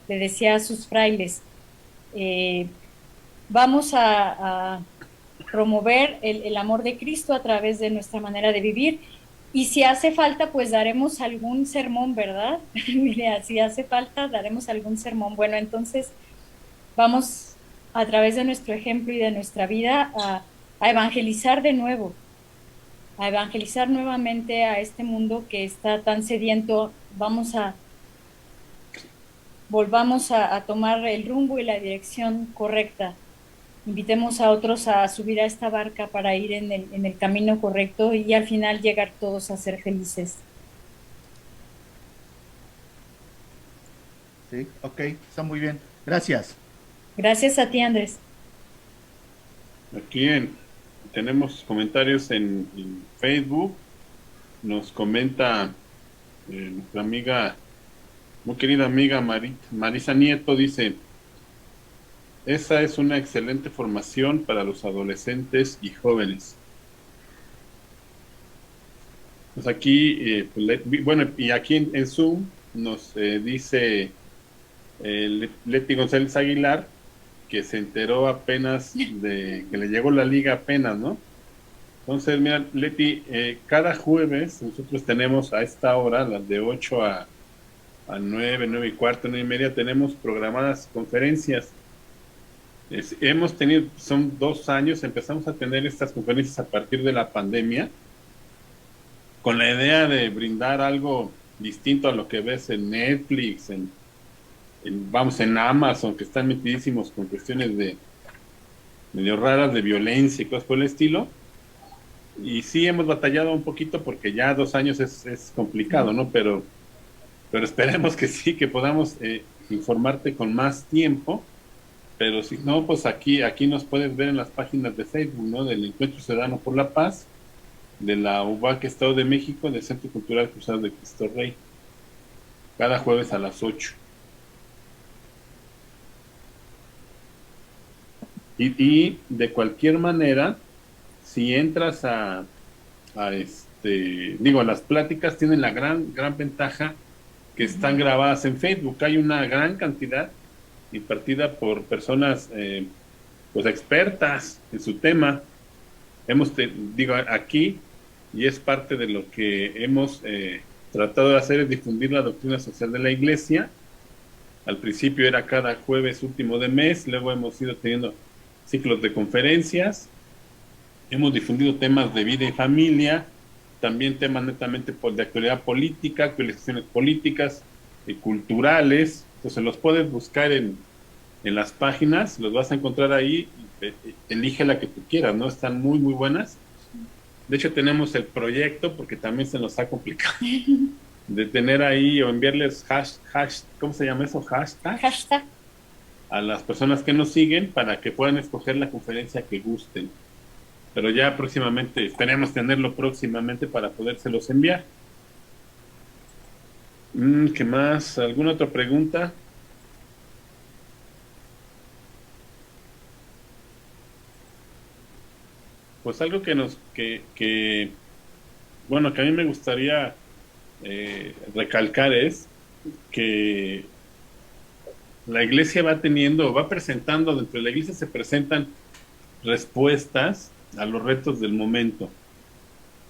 A: decía a sus frailes, vamos a promover el amor de Cristo a través de nuestra manera de vivir. Y si hace falta, pues daremos algún sermón, ¿verdad? Mira, si hace falta, daremos algún sermón. Bueno, entonces vamos a través de nuestro ejemplo y de nuestra vida a evangelizar de nuevo, a evangelizar nuevamente a este mundo que está tan sediento. Volvamos a tomar el rumbo y la dirección correcta. Invitemos a otros a subir a esta barca para ir en el camino correcto y al final llegar todos a ser felices.
E: Sí, ok, está muy bien. Gracias.
A: Gracias a ti, Andrés.
D: Aquí tenemos comentarios en Facebook. Nos comenta nuestra amiga, muy querida amiga Marisa Nieto, dice: esa es una excelente formación para los adolescentes y jóvenes. Pues aquí, bueno, y aquí en Zoom nos dice Leti González Aguilar que se enteró apenas de que le llegó la liga apenas, ¿no? Entonces, mira, Leti, cada jueves nosotros tenemos a esta hora, las de 8 a 9, 9 y cuarto, 9 y media, tenemos programadas conferencias. Hemos tenido, son 2 años, empezamos a tener estas conferencias a partir de la pandemia, con la idea de brindar algo distinto a lo que ves en Netflix, en Amazon, que están metidísimos con cuestiones de medio raras de violencia y cosas por el estilo. Y sí hemos batallado un poquito porque ya 2 años es complicado, ¿no? Pero esperemos que sí, que podamos informarte con más tiempo. Pero si no, pues aquí nos puedes ver en las páginas de Facebook, ¿no? Del Encuentro Ciudadano por la Paz, de la UBAC Estado de México, del Centro Cultural Cruzado de Cristo Rey, cada jueves a las 8. Y de cualquier manera, si entras a las pláticas tienen la gran ventaja que están grabadas en Facebook. Hay una gran cantidad impartida por personas pues expertas en su tema. Aquí, y es parte de lo que hemos tratado de hacer, es difundir la doctrina social de la Iglesia. Al principio era cada jueves último de mes, luego hemos ido teniendo ciclos de conferencias, hemos difundido temas de vida y familia, también temas netamente de actualidad política, actualizaciones políticas y culturales. Entonces los puedes buscar en en las páginas, los vas a encontrar ahí, elige la que tú quieras, ¿no? Están muy, muy buenas. De hecho, tenemos el proyecto, porque también se nos ha complicado, de tener ahí o enviarles ¿cómo se llama eso?
A: Hashtag.
D: A las personas que nos siguen para que puedan escoger la conferencia que gusten. Pero ya próximamente, esperemos tenerlo próximamente para podérselos enviar. ¿Qué más? ¿Alguna otra pregunta? Pues algo bueno, que a mí me gustaría recalcar es que la iglesia va presentando, dentro de la iglesia se presentan respuestas a los retos del momento.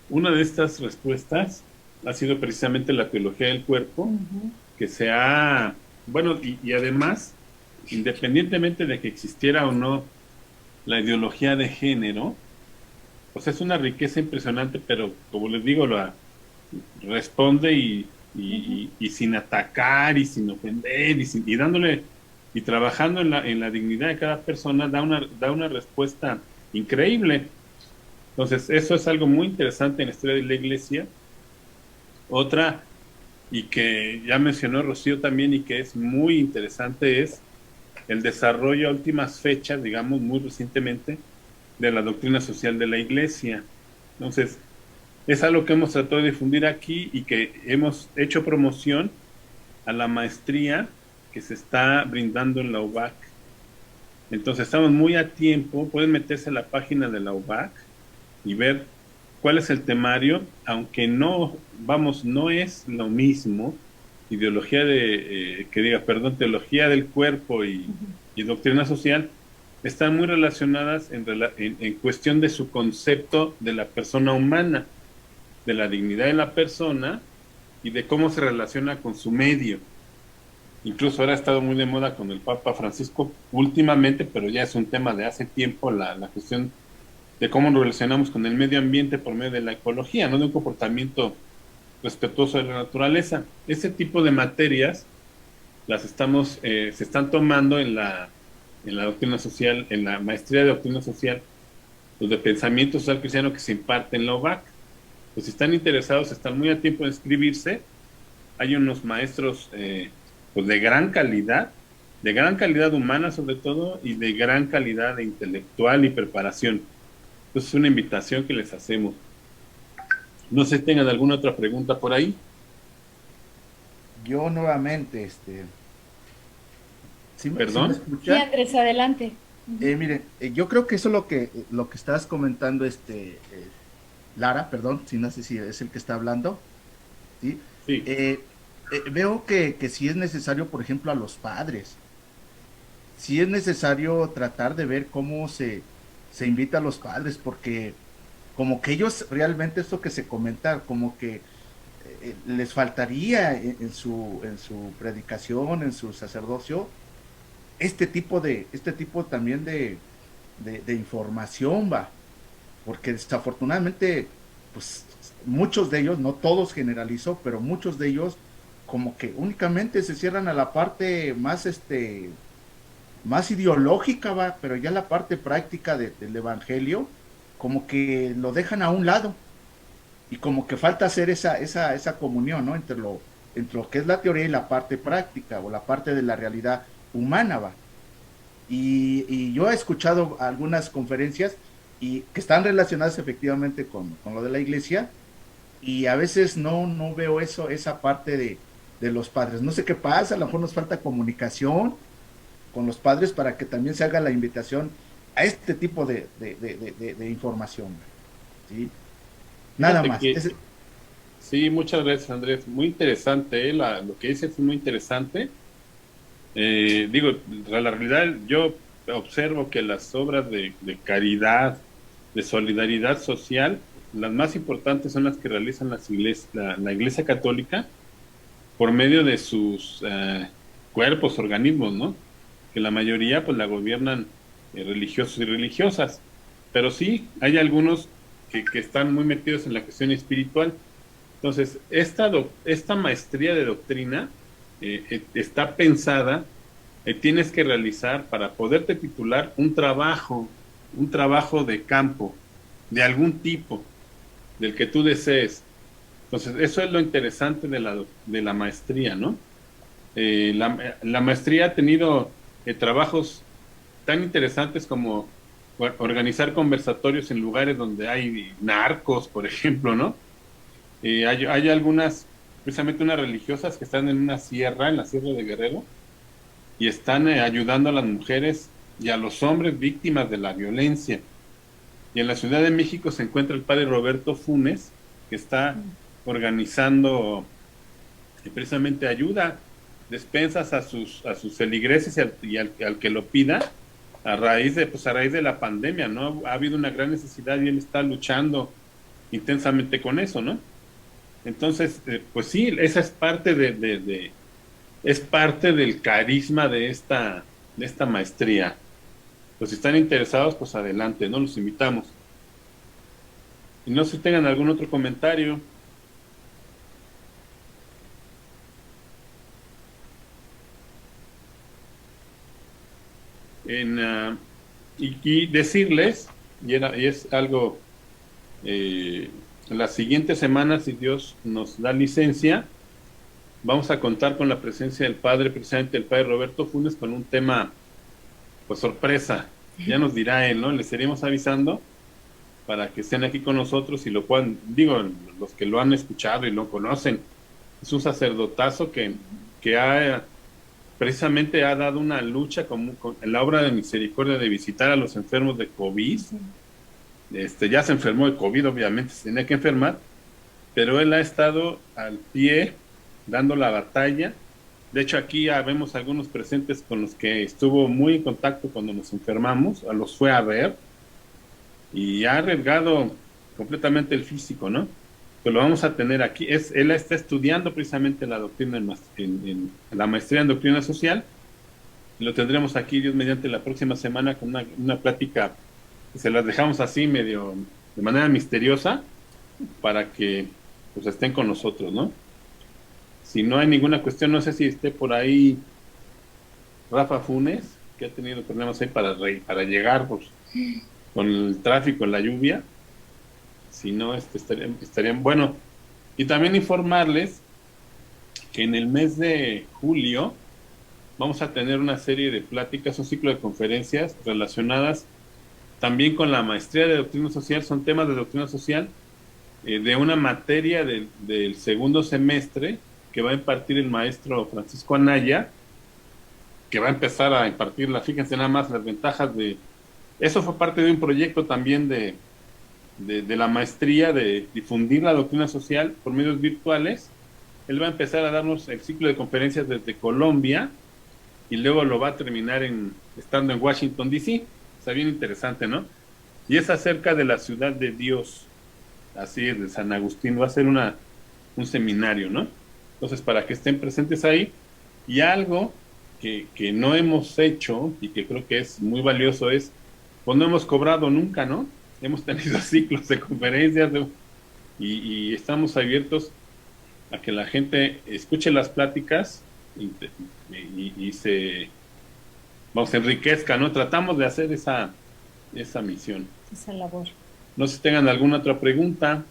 D: Una de estas respuestas ha sido precisamente la teología del cuerpo, que bueno, y además, independientemente de que existiera o no la ideología de género, pues es una riqueza impresionante, pero como les digo, responde y sin atacar y sin ofender y dándole y trabajando en la dignidad de cada persona, da una respuesta increíble. Entonces, eso es algo muy interesante en la historia de la iglesia. Otra, y que ya mencionó Rocío también, y que es muy interesante, es el desarrollo a últimas fechas, digamos, muy recientemente, de la doctrina social de la iglesia. Entonces, es algo que hemos tratado de difundir aquí y que hemos hecho promoción a la maestría que se está brindando en la UBAC. Entonces, estamos muy a tiempo. Pueden meterse a la página de la UBAC y ver cuál es el temario, aunque no es lo mismo teología del cuerpo y doctrina social, están muy relacionadas en cuestión de su concepto de la persona humana, de la dignidad de la persona y de cómo se relaciona con su medio. Incluso ahora ha estado muy de moda con el Papa Francisco últimamente, pero ya es un tema de hace tiempo, la cuestión de cómo nos relacionamos con el medio ambiente por medio de la ecología, no de un comportamiento respetuoso de la naturaleza. Ese tipo de materias se están tomando en la doctrina social, en la maestría de doctrina social, los de pensamiento social cristiano que se imparte en la UBAC. Pues si están interesados, están muy a tiempo de inscribirse. Hay unos maestros pues de gran calidad humana sobre todo, y de gran calidad intelectual y preparación. Entonces es una invitación que les hacemos. No sé si tengan alguna otra pregunta por ahí.
E: Yo nuevamente,
D: ¿Perdón?
E: ¿me escucha?
A: Sí, Andrés, adelante.
E: Miren, yo creo que eso es lo que estás comentando, Lara, perdón, si no sé si es el que está hablando, ¿sí?
D: Sí.
E: Veo que si es necesario, por ejemplo, a los padres, si es necesario tratar de ver cómo se invita a los padres, porque como que ellos realmente esto que se comenta, como que les faltaría en su predicación, en su sacerdocio, este tipo también de información, porque desafortunadamente, pues muchos de ellos, no todos generalizo, pero muchos de ellos como que únicamente se cierran a la parte más más ideológica, pero ya la parte práctica del evangelio como que lo dejan a un lado, y como que falta hacer esa comunión, ¿no? Entre lo que es la teoría y la parte práctica, o la parte de la realidad humana, y yo he escuchado algunas conferencias y que están relacionadas efectivamente con lo de la iglesia, y a veces no veo esa parte de los padres. No sé qué pasa, a lo mejor nos falta comunicación con los padres para que también se haga la invitación a este tipo de información, ¿sí? Nada más.
D: Sí, muchas gracias, Andrés. Muy interesante, lo que dices es muy interesante. Digo, la realidad, yo observo que las obras de caridad, de solidaridad social, las más importantes son las que realizan la Iglesia Católica por medio de sus cuerpos, organismos, ¿no? Que la mayoría pues la gobiernan religiosos y religiosas, pero sí hay algunos que están muy metidos en la cuestión espiritual. Entonces, esta maestría de doctrina está pensada tienes que realizar para poderte titular un trabajo de campo, de algún tipo, del que tú desees. Entonces, eso es lo interesante de la maestría, ¿no? La maestría ha tenido trabajos tan interesantes como organizar conversatorios en lugares donde hay narcos, por ejemplo, ¿no? Hay algunas, precisamente unas religiosas que están en una sierra, en la Sierra de Guerrero, y están ayudando a las mujeres y a los hombres víctimas de la violencia. Y en la Ciudad de México se encuentra el padre Roberto Funes, que está organizando precisamente ayuda, despensas a sus feligreses y al que lo pida, a raíz de la pandemia, ¿no? Ha habido una gran necesidad y él está luchando intensamente con eso, ¿no? Entonces, pues sí, esa es parte es parte del carisma de esta maestría. Pues si están interesados, pues adelante, ¿no? Los invitamos. Y no sé si tengan algún otro comentario. Y decirles, y es algo, la siguiente semana, si Dios nos da licencia, vamos a contar con la presencia del padre, precisamente el padre Roberto Funes, con un tema, pues sorpresa, ya nos dirá él, ¿no? Les estaremos avisando para que estén aquí con nosotros y lo puedan, digo, los que lo han escuchado y lo conocen, es un sacerdotazo que precisamente ha dado una lucha en la obra de misericordia de visitar a los enfermos de COVID. Ya se enfermó de COVID, obviamente se tenía que enfermar, pero él ha estado al pie dando la batalla. De hecho, aquí ya vemos algunos presentes con los que estuvo muy en contacto cuando nos enfermamos, los fue a ver y ha arriesgado completamente el físico, ¿no? Pues lo vamos a tener aquí. Él está estudiando precisamente la doctrina en la maestría en doctrina social. Y lo tendremos aquí, Dios mediante, la próxima semana con una plática que se las dejamos así medio de manera misteriosa para que pues estén con nosotros, ¿no? Si no hay ninguna cuestión, no sé si esté por ahí Rafa Funes, que ha tenido problemas ahí para llegar pues, con el tráfico, en la lluvia. Si no, estarían bueno. Y también informarles que en el mes de julio vamos a tener una serie de pláticas, un ciclo de conferencias relacionadas también con la maestría de doctrina social. Son temas de doctrina social de una materia del segundo semestre que va a impartir el maestro Francisco Anaya, que va a empezar a impartirla. Fíjense nada más las ventajas de... Eso fue parte de un proyecto también de la maestría, de difundir la doctrina social por medios virtuales. Él va a empezar a darnos el ciclo de conferencias desde Colombia y luego lo va a terminar estando en Washington, D.C. Está bien interesante, ¿no? Y es acerca de la ciudad de Dios, así es, de San Agustín. Va a ser un seminario, ¿no? Entonces, para que estén presentes ahí. Y algo que no hemos hecho y que creo que es muy valioso es, pues no hemos cobrado nunca, ¿no? Hemos tenido ciclos de conferencias y estamos abiertos a que la gente escuche las pláticas y se enriquezca, ¿no? Tratamos de hacer esa misión.
A: Esa labor.
D: No sé si tengan alguna otra pregunta.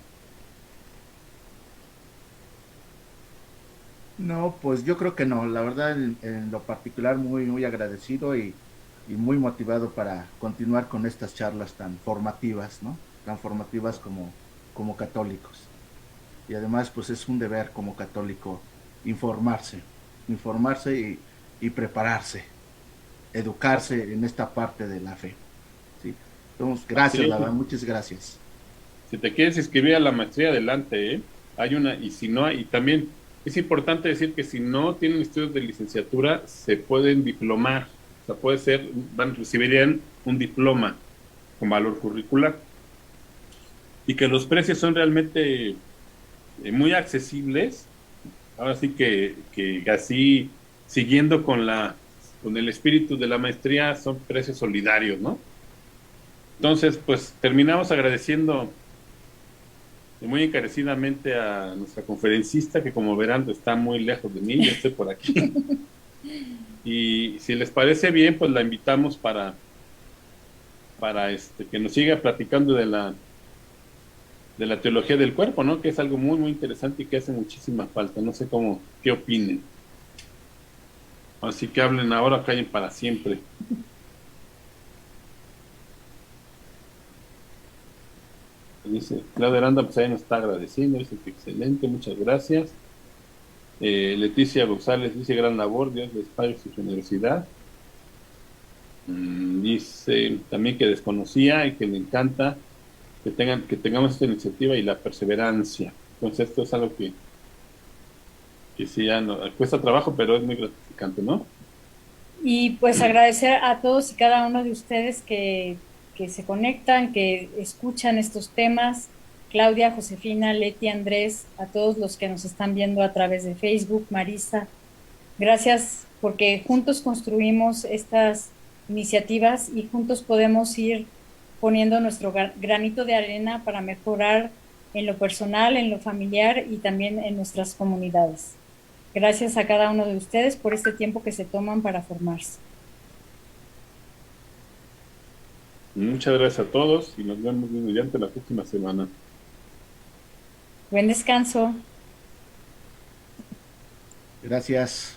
E: No, pues yo creo que no. La verdad, en lo particular, muy, muy agradecido y muy motivado para continuar con estas charlas tan formativas, ¿no? Tan formativas como católicos. Y además, pues es un deber como católico informarse y prepararse, educarse en esta parte de la fe. ¿Sí? Entonces, gracias, la verdad, muchas gracias.
D: Si te quieres inscribir a la maestría, adelante, ¿eh? Hay una, y si no, y también es importante decir que si no tienen estudios de licenciatura, se pueden diplomar. O sea, puede ser, recibirían un diploma con valor curricular. Y que los precios son realmente muy accesibles. Ahora sí que así, siguiendo con el espíritu de la maestría, son precios solidarios, ¿no? Entonces, pues terminamos agradeciendo muy encarecidamente a nuestra conferencista, que como verán está muy lejos de mí, yo estoy por aquí. Y si les parece bien, pues la invitamos para que nos siga platicando de la teología del cuerpo, ¿no? Que es algo muy, muy interesante y que hace muchísima falta. No sé qué opinen. Así que hablen ahora, callen para siempre. Dice Claudia Aranda, pues ahí nos está agradeciendo, dice que excelente, muchas gracias. Leticia González dice gran labor, Dios les pague su generosidad. Dice también que desconocía y que le encanta que tengamos esta iniciativa y la perseverancia. Entonces esto es algo que sí ya no, cuesta trabajo, pero es muy gratificante, ¿no?
A: Y pues agradecer a todos y cada uno de ustedes que se conectan, que escuchan estos temas. Claudia, Josefina, Leti, Andrés, a todos los que nos están viendo a través de Facebook, Marisa. Gracias porque juntos construimos estas iniciativas y juntos podemos ir poniendo nuestro granito de arena para mejorar en lo personal, en lo familiar y también en nuestras comunidades. Gracias a cada uno de ustedes por este tiempo que se toman para formarse.
D: Muchas gracias a todos y nos vemos mediante la próxima semana.
A: Buen descanso.
E: Gracias.